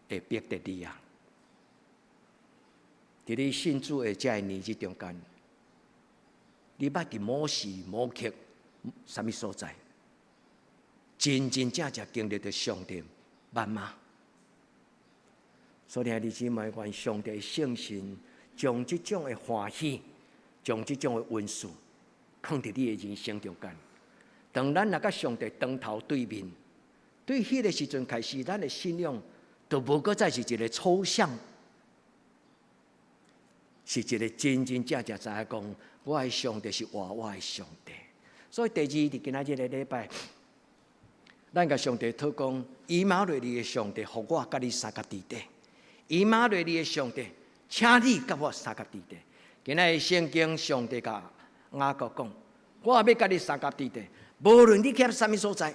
会逼得你啊？伫你信主的这年纪中间，你捌伫某时某刻什么所在，真正经历到上帝捌吗？所听的姊妹，愿上帝圣神将这种的欢喜，将这种的恩赐。放伫你的人生中间，当咱若甲上帝当头对面，对迄个时阵开始，咱的信仰都无搁再是一个抽象，是一个真真正正知影讲，我的上帝是活我的上帝。所以第二伫今仔日的礼拜，咱甲上帝讨讲，以马内利的上帝，互我甲你三甲伫地。以马内利的上帝，请你甲我三甲伫地。今仔日圣经上帝甲雅各讲，我要甲你三甲伫地，无论你徛什么所在，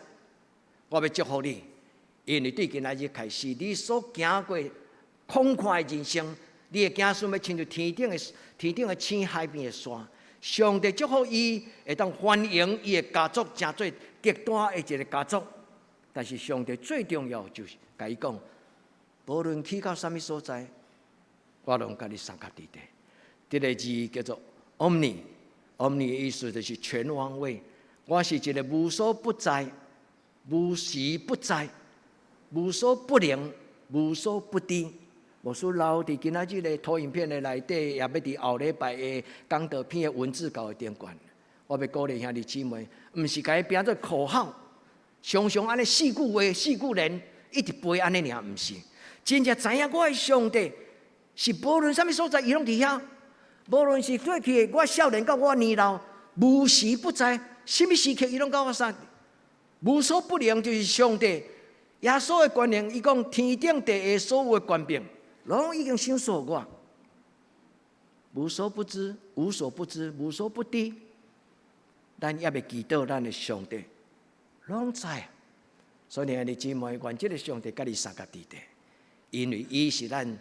我要祝福你，因为对今仔日开始，你所行过空旷的人生，你的行顺要亲像天顶的星、海边的山。上帝祝福伊会当欢迎伊的家族，成做极端的一个家族。但是上帝最重要就是甲伊讲，无论去到什么所在，我拢甲你三甲伫地。这个字叫做 omni。omni 的意思就是全方位，我是一个无所不在、无时不在、无所不能、无所不知。无所留伫今仔日的投影片的内底，也要伫后礼拜的讲道片的文字稿的顶悬。我要鼓励兄弟姊妹，毋是甲伊变做口号，常常安尼四句话、四句人一直背安尼尔，毋是。真正知影我的上帝是无论什么所在，伊拢伫遐。无论是过去的我少年到我年老，无时不在，什么时刻伊拢甲我说，无所不能就是上帝。耶稣的观念，伊讲天顶地下所有的权柄，拢已经享受我。无所不知，无所不知，无所不知。咱也要祈祷咱的上帝，拢知。所以，兄弟姊妹，愿这个上帝甲你三甲伫地，因为伊是咱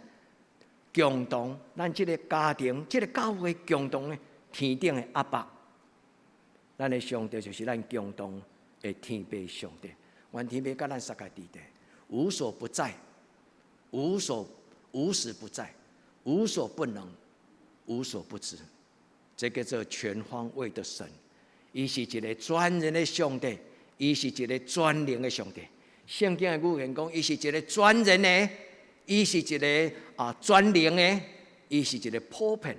共同，咱这个家庭、这个教会共同的天顶的阿爸，咱的上帝就是咱共同的天父上帝。愿天父甲咱三甲伫地，无所不在，无时不在，无所不能，无所不知。这叫做全方位的神。伊是一个全人的上帝，伊是一个全能的上帝。圣经的语言讲，伊是一个全人的。伊是一个全能的，伊是一个普遍。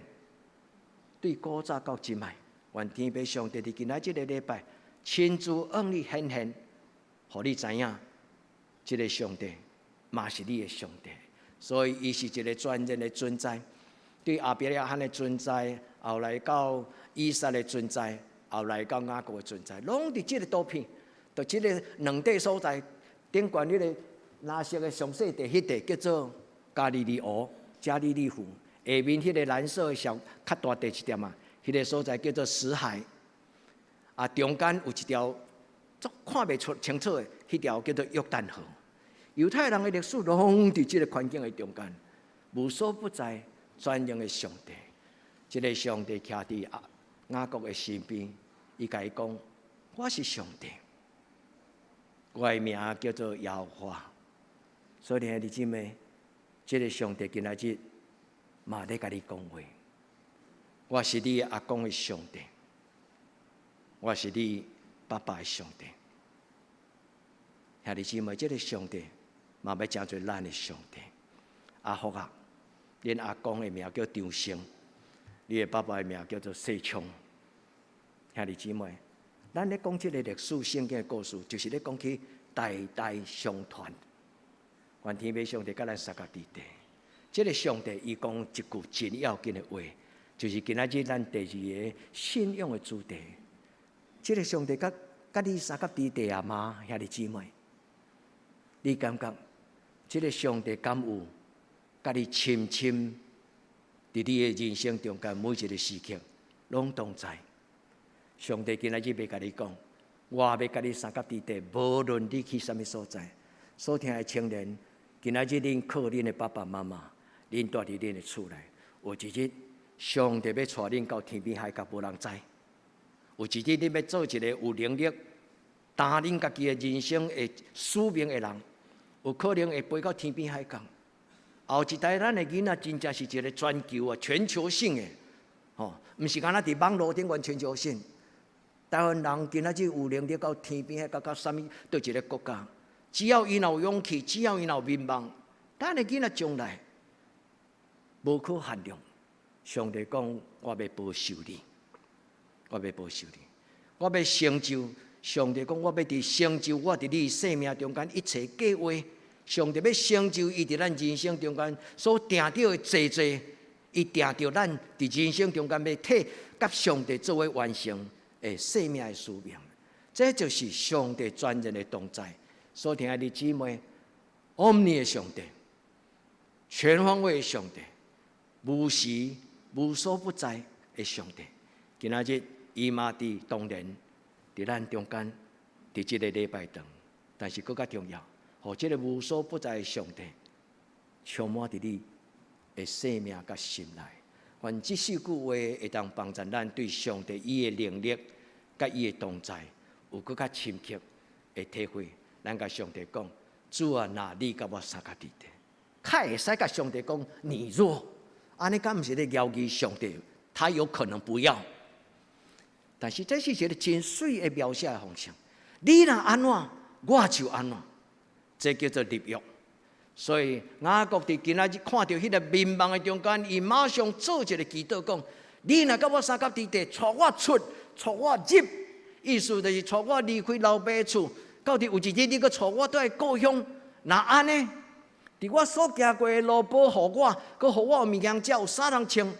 对古早到今卖，愿天父上帝伫今仔这个礼拜，亲自向你显现，互你知影，这个上帝嘛是你的上帝。所以，伊是一个全人的存在。对亚伯拉罕的存在，后来到以撒的存在，后来到雅各的存在，拢伫这个图片，在这个两地所在，顶悬迄个。蓝色的上细地，迄地叫做加利利湖、加利利湖。下面迄个蓝色的小较大地一点啊，迄个所在叫做死海。中间有一条足看袂出清楚的，迄条叫做约旦河。犹太人的历史拢伫这个环境的中间，无所不在、全能的上帝。这个上帝徛伫雅各的身边，伊甲伊讲：“我是上帝，我的名叫做耶和华。”所以，兄弟姊妹，这个上帝今仔日嘛咧甲你讲话，我是你阿公的上帝，我是你爸爸的上帝。兄弟姊妹，这个上帝嘛要真做咱的上帝。阿福啊，恁阿公的名叫张生，你的爸爸的名叫做世昌。兄弟姊妹，咱咧讲这个历史圣经的故事，就是咧讲起代代相传。愿天父上帝甲咱三甲地地，这个上帝伊讲一句真要紧的话，就是今仔日咱第二个信仰的主题。这个上帝甲你三甲地地啊吗？兄弟姊妹，你感觉这个上帝敢有甲你深深伫你的人生中间每一个时刻，拢同在。上帝今仔日要甲你讲，我要甲你三甲地地，无论你去什么所在，所听的青年。今仔日恁靠恁的爸爸妈妈，恁住伫恁的厝内。有一日，上帝要带恁到天边海角，无人知。有一日，恁要做一个有能力担恁家己的人生的使命的人，有可能会飞到天边海角。后一代咱的囡仔真正是一个全球啊、全球性的，毋是干那伫网络顶完全球性。台湾人今仔日有能力到天边海角，到什么倒一个国家。只要伊有勇气，只要伊有面望，咱的囡仔将来无可限量。上帝讲：我要保守你，我要保守你，我要成就。上帝讲：我要伫成就我伫你生命中间一切计划。上帝要成就伊伫咱人生中间所定到的济济，伊定到咱伫人生中间要替甲上帝作为完成的生命的使命。这就是上帝全然的同在。所听的姊妹，omni的上帝，全方位的上帝，无时无所不在的上帝。今仔日伊嘛伫当然伫咱中间，伫这个礼拜堂，但是更加重要，互这个无所不在的上帝充满伫你的生命甲心内。愿这四句话会当帮助咱对上帝伊的能力甲伊的同在有更加深刻的体会。咱甲上帝讲：主啊，那你甲我三甲地地，较会使甲上帝讲你弱，安尼敢毋是咧邀约上帝？他有可能不要，但是这是一个真水的描写的方式。你若安怎，我就安怎，这叫做立约。所以雅各伫今仔日看到迄个民望的中间，伊马上做一个祈祷，讲：你若甲我三甲地地，带我出，带我入，意思就是带我离开老爸的厝。到底有一日，你搁带我倒来故乡，那安尼，伫我所行过的路保护我，搁互我有物件食，有衫通穿，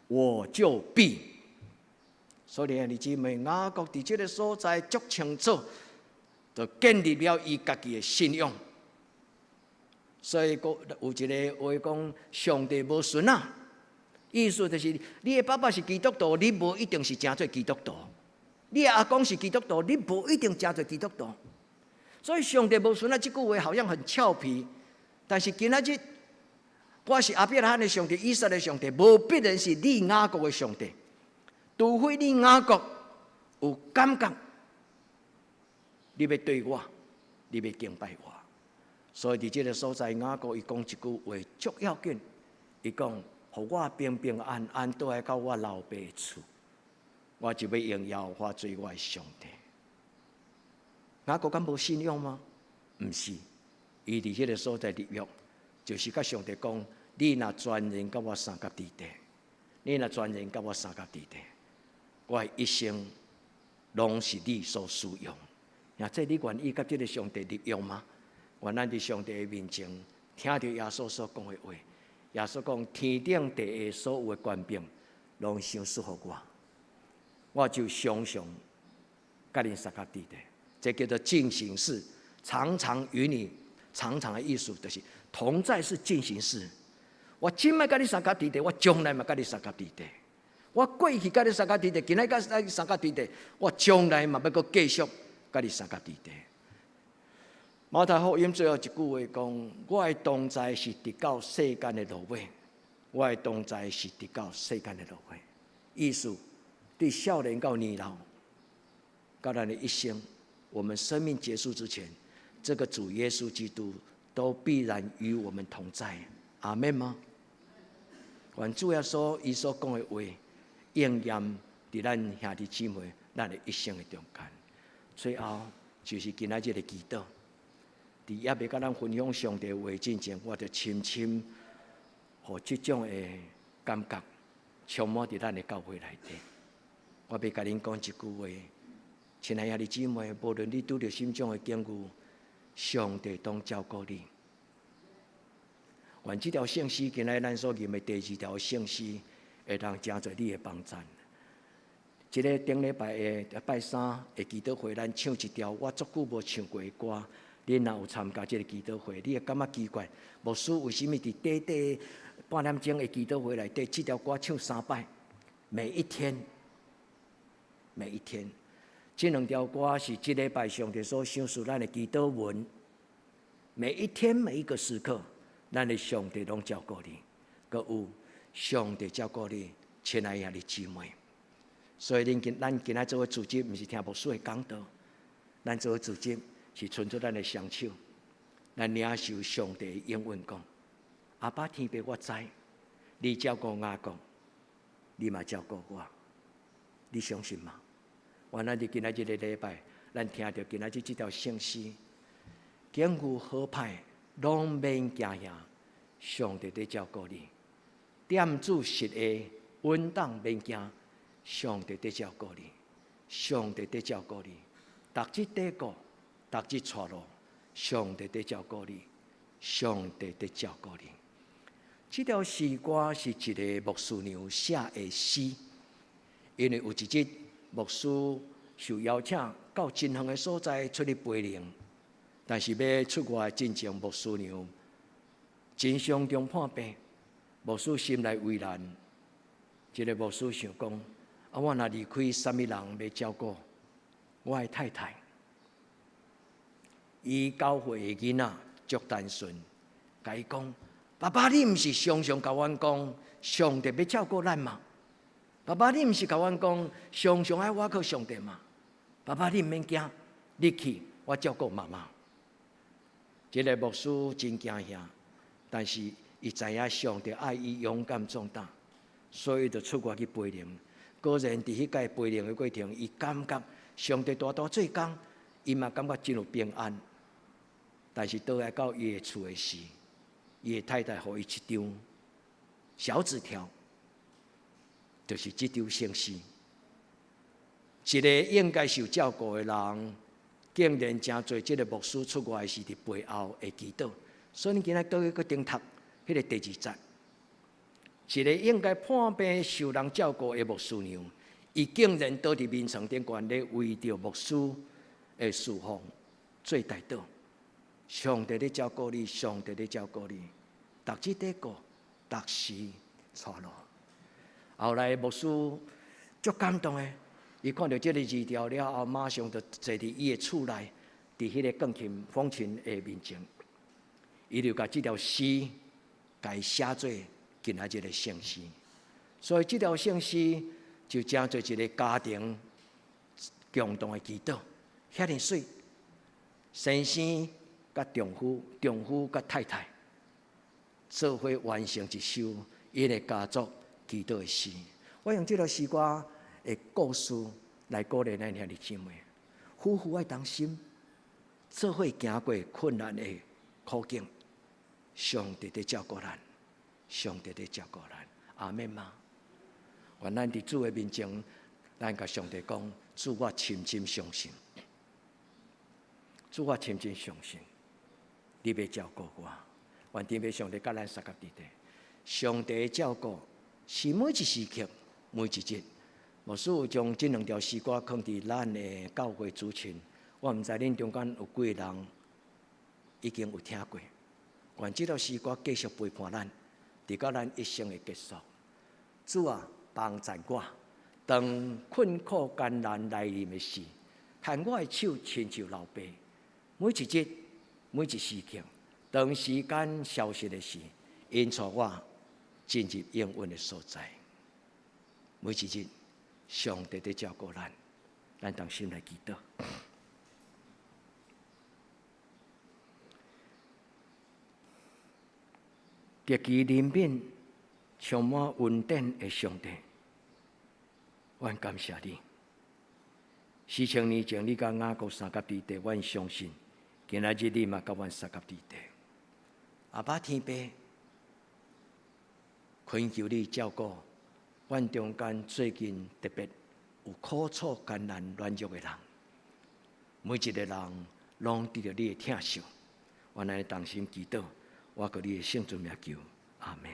我就必。所以兄弟姊妹，雅各伫这个所在足清楚，就建立了伊家己的信仰。所以有一个话讲，上帝无孙啊，意思就是你的爸爸是基督徒，你无一定是真做基督徒。你的阿公是基督徒，你不一定真做基督徒。所以上帝无孙啊，这句话好像很俏皮，但是今仔日我是阿伯拉罕的上帝，以色列的上帝，无必然是你雅各的上帝，除非你雅各有感觉，你要对我，你要敬拜我。所以伫这个所在，雅各伊讲一句话足要紧，伊讲：互我平平安安倒来到我老爸的厝。我就要荣耀我做我的上帝。雅各敢无信仰吗？毋是，伊伫迄个所在立约，就是甲上帝讲：你若全然甲我三甲地地，你若全然甲我三甲地地，我的一生拢是你所使用。呀，这你愿意甲这个上帝立约吗？愿咱伫上帝的面前听到耶稣所讲的话。耶稣讲：天顶地下所有的权柄，拢赏赐互我。我就常常甲你三甲地地，这叫做进行式，常常与你，常常的意思就是同在是进行式。我今摆甲你三甲地地，我将来嘛甲你三甲地地。我过去甲你三甲地地，今仔甲你三甲地地，我将来嘛要阁继续甲你三甲地地。马太福音最后一句话讲：我的同在是直到世间的落尾，我的同在是直到世间的落尾。意思。对少年到年老，到咱的一生，我们生命结束之前，这个主耶稣基督都必然与我们同在。阿们吗？愿主耶稣伊所讲的话应验伫咱兄弟姊妹咱的一生的中间。最后就是今仔日的祈祷。伫也未甲咱分享上帝话之前，我着深深互即种的感觉充满伫咱的教会内底。我要甲恁讲一句话，亲爱兄弟姊妹，无论你拄着心中的境遇，上帝当照顾你。愿即条圣诗，今仔咱所念的第2条圣诗，会当成做你的帮助。即个顶礼拜的拜3的祈祷会，咱唱一条我足久无唱过的歌。你若有参加即个祈祷会，你会感觉奇怪，牧师为什么伫短短半点钟的祈祷会内底，即条歌唱3摆？每一天，即2条歌是即礼拜上帝所赏赐咱的祈祷文。每一天每一个时刻，咱的上帝拢照顾你，阁有上帝照顾你，亲爱兄弟姊妹。所以咱今仔做伙组织，毋是听牧师的讲道，咱做伙组织。是伸出咱的双手，咱领受上帝的应允讲：阿爸天父，我知你照顾雅各，你嘛照顾我，你相信吗？原来伫今仔日的礼拜，咱听到今仔日这条圣诗，境遇好歹拢免惊吓，上帝在照顾你；店主实下稳当免惊，上帝在照顾你，上帝在照顾你，逐日得过。逐日出路，上帝在照顾你，上帝在照顾你。这条诗歌是一个牧师娘写的诗，因为有一日牧师受邀请到真远的所在出去陪灵，但是要出外进前，牧师娘真伤重破病，牧师心内为难。这个牧师想讲：我若离开，什么人要照顾我的太太？伊教会的囡仔足单纯，甲伊讲：爸爸，你毋是常常甲阮讲，上帝要照顾咱吗？爸爸，你毋是甲阮讲，常常爱倚靠上帝吗？爸爸，你毋免惊，你去，我照顾妈妈。这个牧师真惊吓，但是伊知影上帝爱伊勇敢壮大，所以就出外去陪灵。果然伫迄届陪灵的过程，伊感觉上帝大大做工，伊嘛感觉真有平安。但是倒来到伊的厝的时，伊的太太给伊一张小纸条，就是这张圣诗。一个应该受照顾的人，竟然真侪这个牧师出外时伫背后会祈祷。所以你今仔倒去个顶读迄个第2节，一个应该破病受人照顾的牧师娘，伊竟然倒伫面床顶悬咧为着牧师的侍奉做代祷。上帝在照顾你，上帝在照顾你，逐日在过，逐时出路。后来牧师足感动的，伊看到这个字条了后，马上就坐伫伊的厝内，伫迄个钢琴风琴的面前，伊就甲这条诗，甲伊写做今仔日的圣诗。所以这条圣诗就成做一个家庭共同的祈祷，遐尼水，先生甲丈夫，丈夫甲太太，做伙完成一首伊个家族祈祷的诗。我用这条诗歌的故事来鼓励咱兄弟姊妹，夫妇爱同心，做伙行过困难的苦境，上帝在照顾咱，上帝在照顾咱。阿们吗？愿咱伫主的面前，咱甲上帝讲：主，我深深相信，主，我深深相信。你要照顾我，愿天父上帝甲咱三角伫地。上帝的照顾是每一时刻、每一日。牧师有将这2条诗歌放伫咱的教会主群，我毋知恁中间有几个人已经有听过。愿这条诗歌继续陪伴咱，直到咱一生的结束。主啊，帮助我，当困苦艰难来临的时，牵我的手亲像老爸，每一日。每一时刻，当时间消失的时，引带我进入应允的所在。每一日，上帝在照顾咱，咱当心来祈祷。极其怜悯，充满恩典的上帝，阮感谢你。4000年前，你甲雅各三甲地地，阮相信，今仔日你嘛甲阮三甲地地。阿爸天父，恳求你照顾阮中间最近特别有苦楚艰难软弱的人，每一个人拢得到你的疼惜。我来同心祈祷，我靠你的圣尊名求，阿门。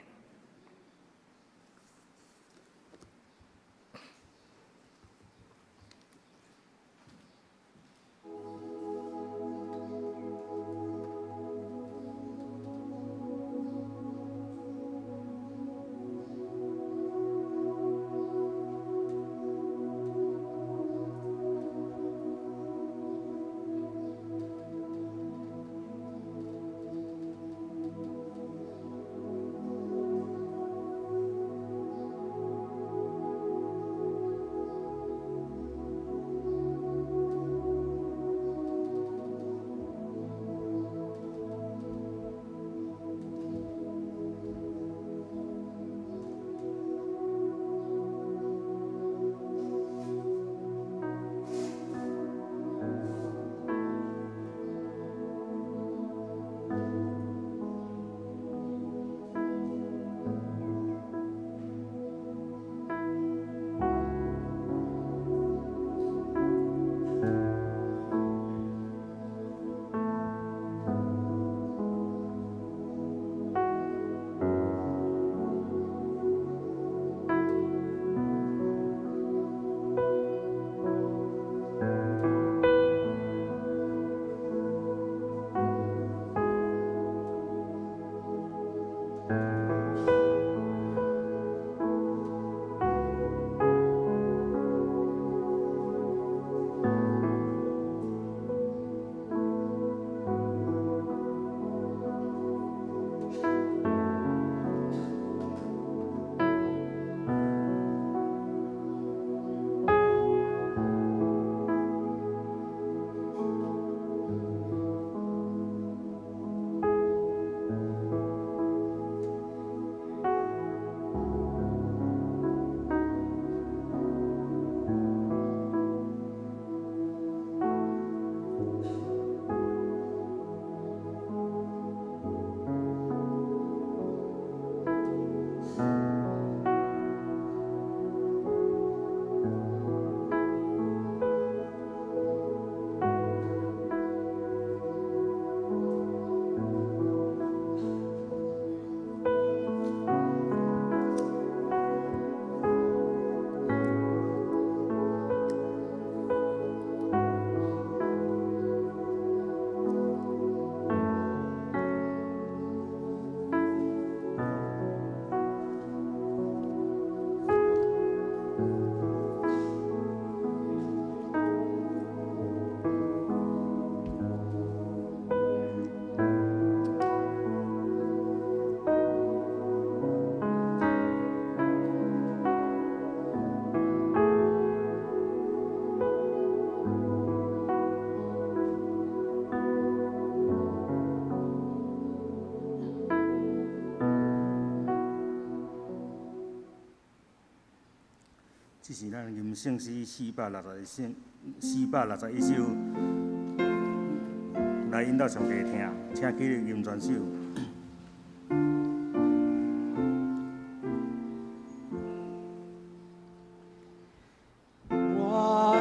这是咱吟圣诗461首，来引导上帝听，请记得吟全首。哦。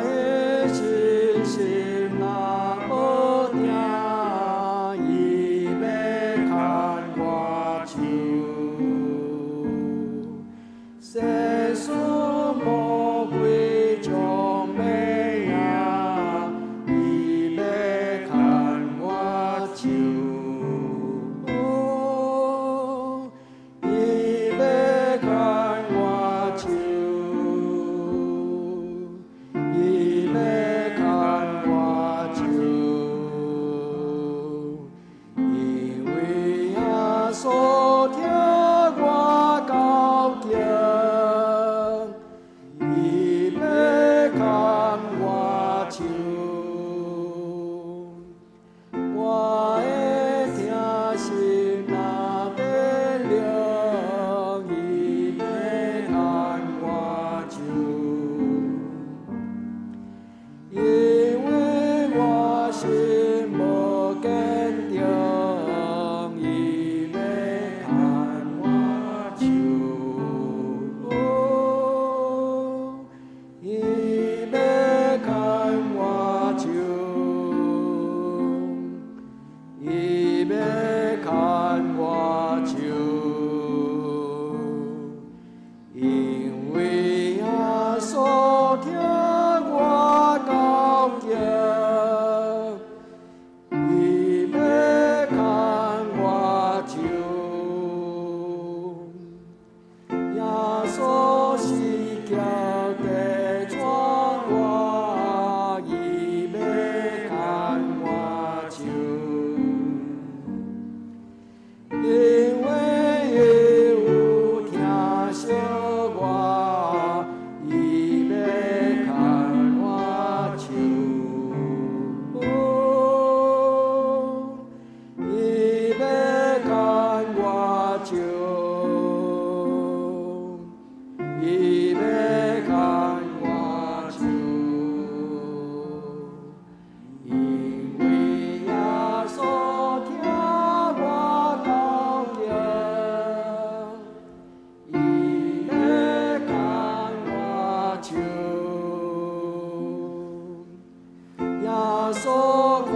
所看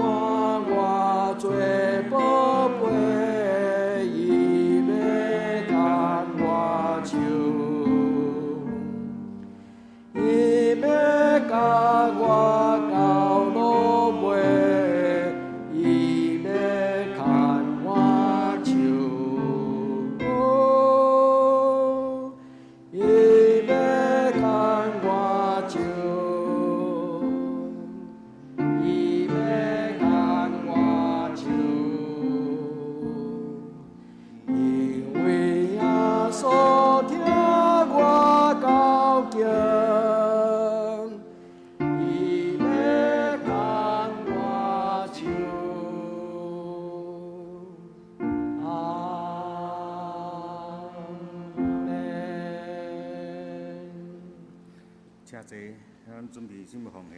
我做宝贝，伊要牵我手，伊要甲我到路尾，伊要牵我手，伊要牵我手。伊要牵我手，因为耶稣听我交情，伊要牵我手。阿门。请坐，咱准备什么奉献？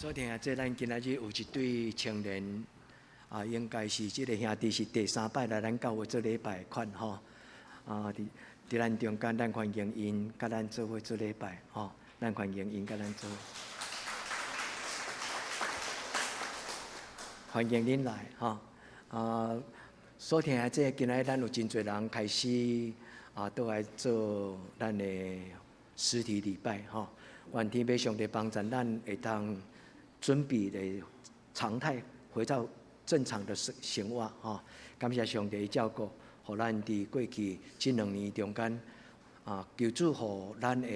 所听啊，这咱今仔日有一对青年啊，应该是这个兄弟是第3摆来咱教会做礼拜款吼。啊，伫咱中间，咱欢迎因，甲咱做伙做礼拜吼。咱欢迎因，甲咱做。欢迎恁来吼。啊，所听啊，这今仔咱有真侪人开始啊，倒来做咱的实体礼拜吼。愿天父上帝帮助咱会当准备的常态回到正常的生活吼。感谢上帝的照顾，互咱伫过去这2年中间啊，求主互咱的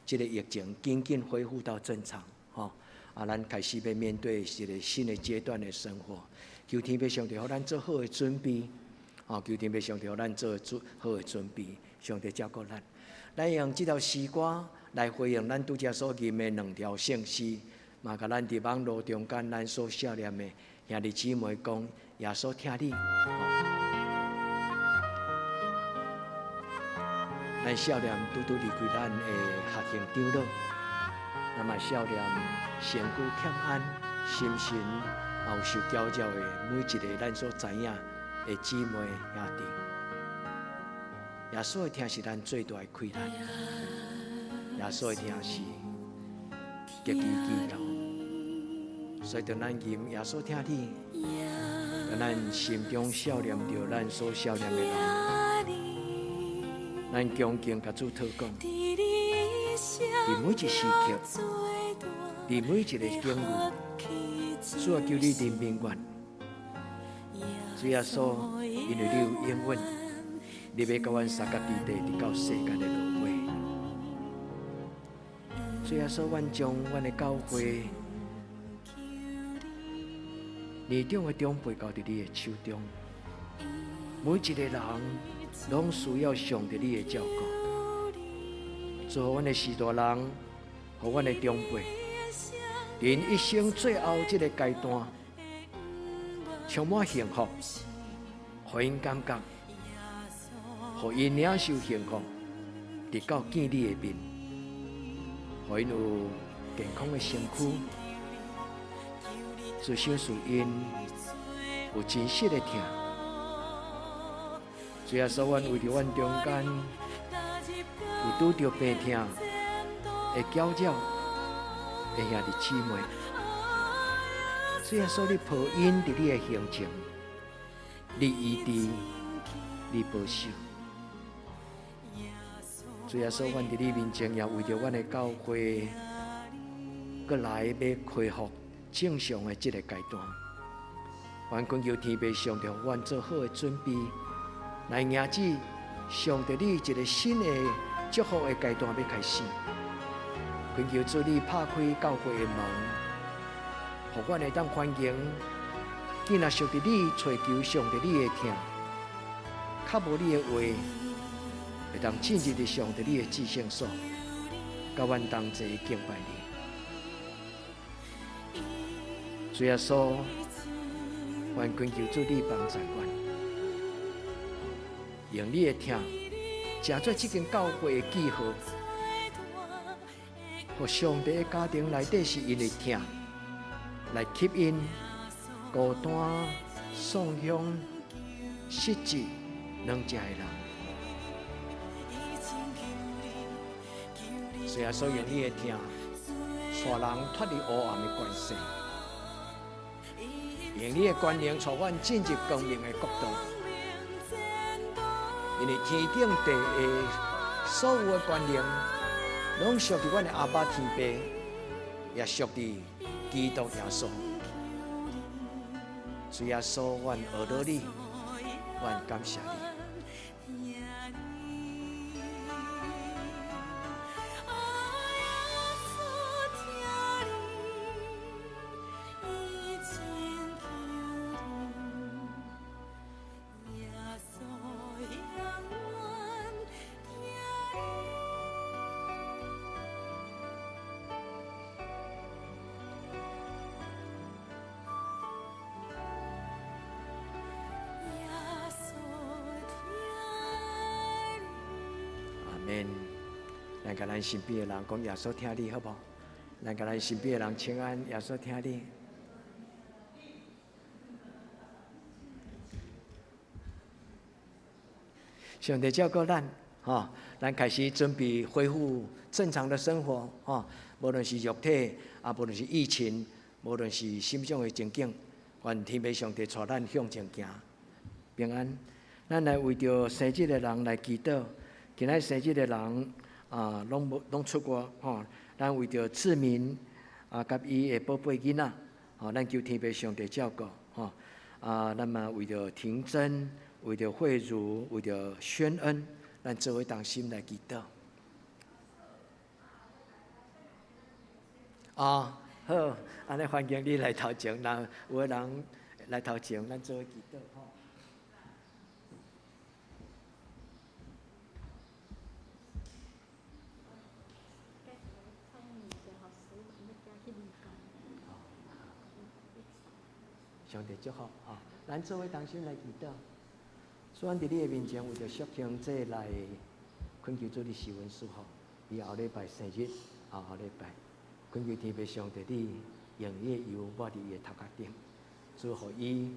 这个疫情紧紧恢复到正常吼。啊，咱开始要面对一个新的阶段的生活。求天父上帝互咱做好的准备，啊，求天父上帝互咱做好的准备，上帝照顾咱。咱用这条诗歌来回应咱拄则所念的2条圣诗，嘛，甲咱伫网络中间咱所写念的兄弟姊妹讲，耶稣听你。咱少年拄拄离开咱的学行长老，那么少年身躯欠安，心神也有受教的每一个咱所知影的姊妹兄弟。耶稣的听是咱最大的亏难，耶稣的听是极其重要。所以，当咱今耶稣听你，当咱心中笑念着咱所笑念的人，咱恭敬甲主祷告，伫每一时刻，伫每一个境遇，主要求你怜悯阮。主耶稣，因为你有应允，你要甲阮三甲地地直到世界的落尾。主耶稣，阮将阮的教会年长的长辈交伫你的手中，每一个人拢需要上帝你的照顾。做阮的士大人，和阮的长辈，人一生最后这个阶段，充满幸福，互因感觉，互因领受幸福，直到见你的面，互因有健康的身躯，自小使因有真实的听。主耶稣，阮为着阮中间有拄着病痛的搅扰的兄弟姊妹，主耶稣，你抱因伫你的行程，你医治，你保守。主耶稣，阮伫你面前也为着阮的教会，搁来要恢复正常的这个阶段，阮恳求天父上帝，阮做好的准备，来迎接上帝你一个新的祝福的阶段要开始。恳求主你拍开教会的门，互阮会当欢迎，见若上帝你找求上帝你的听，较无你的话，会当进入伫上帝你的至圣所，甲阮同齐敬拜你。主耶稣，阮恳求主你帮助阮，用你的听，成做这间教会的记号，互上帝的家庭内底是因的听，来吸引孤单、丧乡、失志两者的人。主耶稣，用你的听，带人脱离黑暗的关系，用你的权能，带阮进入光明的国度。因为天顶地下所有的权能，拢属于阮的阿爸天父，也属于基督耶稣。主耶稣，阮学到你，阮感谢你。咱甲咱身边的人讲，耶稣听你，好不好？咱甲咱身边的人请安，耶稣听你。上帝照顾咱，咱开始准备恢复正常的生活，无论是肉体，无论是疫情，无论是心上的情景，愿天父上帝带咱向前行，平安。咱来为着生日的人来祈祷，今仔生日的人。拢出国，咱为着志明，甲伊的宝贝囡仔，咱求天父上帝照顾，咱嘛为着婷珍，为着慧茹，为着宣恩，咱做伙同心来祈祷。好，安尼欢迎你来头前，若有个人来头前，咱做伙祈祷。上帝祝福咱做伙同心来祈祷。虽然伫你的面前为着属兄这来恳求主你施恩赐福，伊后礼拜生日，后礼拜恳求天父上帝你用伊的油抹伫伊的头壳顶，祝福伊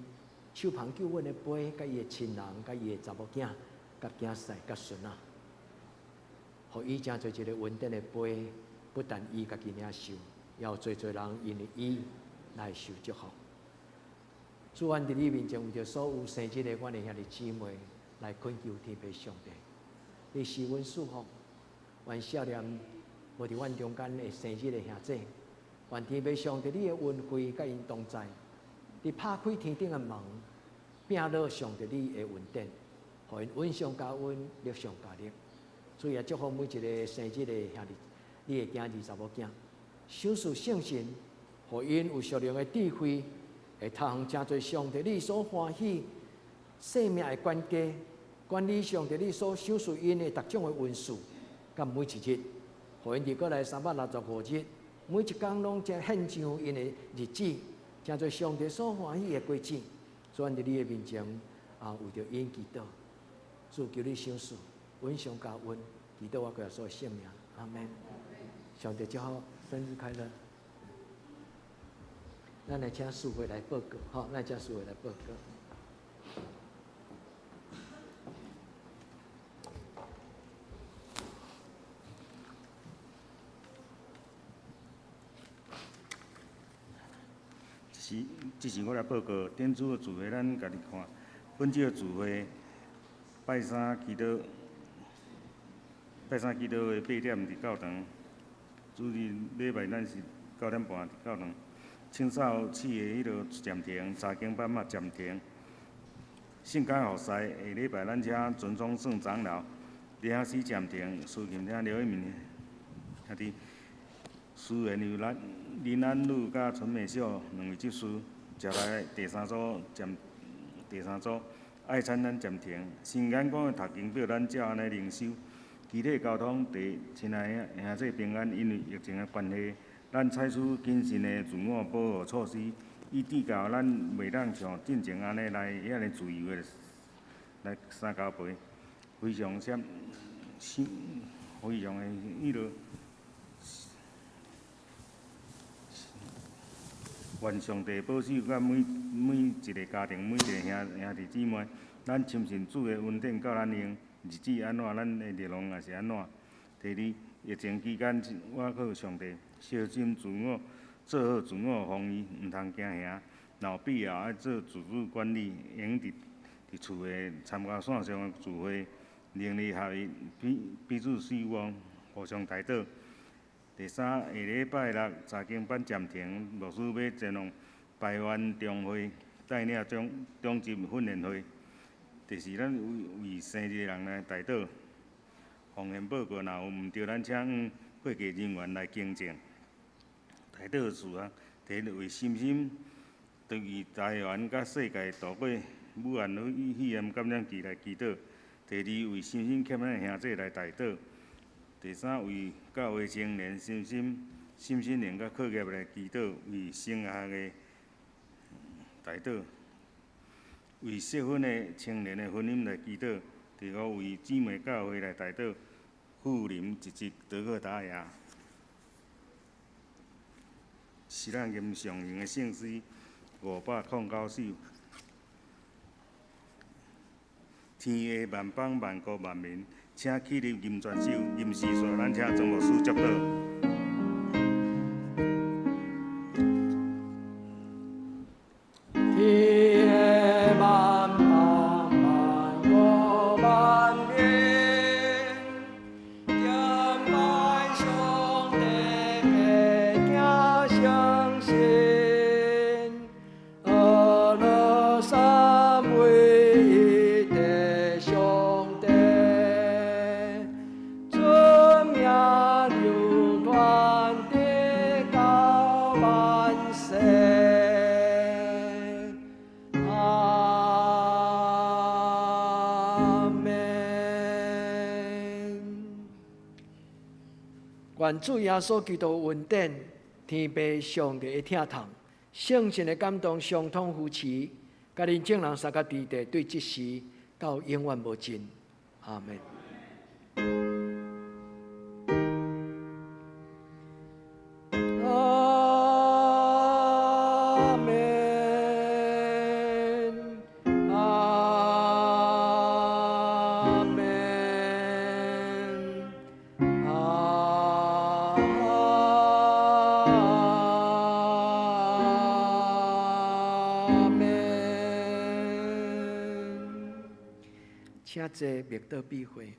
手捧救恩的杯，甲伊的亲人，甲伊的查某囝，甲囝婿、甲孙仔，互伊真做一个稳定的杯，不但伊家己领受，也有做人因为伊来受祝福。主，阮伫你面前为着所有生日的阮的兄弟姊妹来恳求天父上帝，你是阮祝福，愿少年无伫阮中间的生日的兄弟，愿天父上帝你的恩惠甲因同在，你拍开天顶的门，拼落上帝你的恩典，互因恩上加恩，力上加力。主也祝福每一个生日的兄弟，你的囝儿查某囝，守事圣神，互因有属灵的智慧。会读真侪上帝你所欢喜生命的管家，管理上帝你所赏赐因的各种的恩赐，甲每一日，互因伫过来365日，每一天拢才献上因的日子，真侪上帝所欢喜的果子，转伫你的面前为着因祈祷，主求你赏赐，恩上加恩，祈祷我个所有性命，阿门。上帝祝福，生日快乐！咱来请师会来报告，好，咱请师会来报告。这是我来报告点主的聚会，咱家己看。本周的聚会，拜三祈祷的8点伫教堂，主日礼拜咱是9点半伫教堂。清早市的迄落暂停，查经班嘛暂停。圣感后塞下礼拜咱遮尊崇圣长老，领事暂停，司琴厅刘一鸣兄弟，思源由林安路甲陈美秀两位执事，接来第三组爱餐咱暂停。新眼光的读经表咱照安尼灵修，具体交通第亲爱兄弟平安，因为疫情的关系。咱采取谨慎的自我保护措施，以致到咱袂当像进前安尼来遐尼自由的来三交陪，非常的迄落，愿上帝保守甲每一个家庭、每一个兄弟姊妹，咱深信主的恩典到咱用，日子安怎，咱的日拢也是安怎。第二，疫情期间，我靠上帝。小心自我，做好自我防疫，毋通惊吓。若有必要爱做自主管理，用伫厝诶参加线上诶聚会，能力合一，彼此希望，互相抬倒。第三，下礼拜六查经班暂停，牧师要前往台湾中会带领中级训练会。第四，咱为生日人来抬倒，奉献报告，若有毋对，咱请会计人员来更正。抬倒的事啊，第一为心心对于台湾甲世界度过武汉肺炎感染期来祈祷；第二为心心欠咱兄弟来抬倒；第三为教会青年心心灵甲课业来祈祷；为升学的抬倒；为适婚的青年的婚姻来祈祷；第五为姊妹教会来抬倒；富林一直得个打压。是咱念上行的圣诗509首。天下万邦万国万民，请起立吟全首，吟诗说，咱请庄牧师接导。愿主耶稣基督恩典、天父上帝的疼痛、圣神的感动，相通扶持，甲恁众人三个地地对即时到永远无尽。阿门。阿门。请坐，灭道避讳。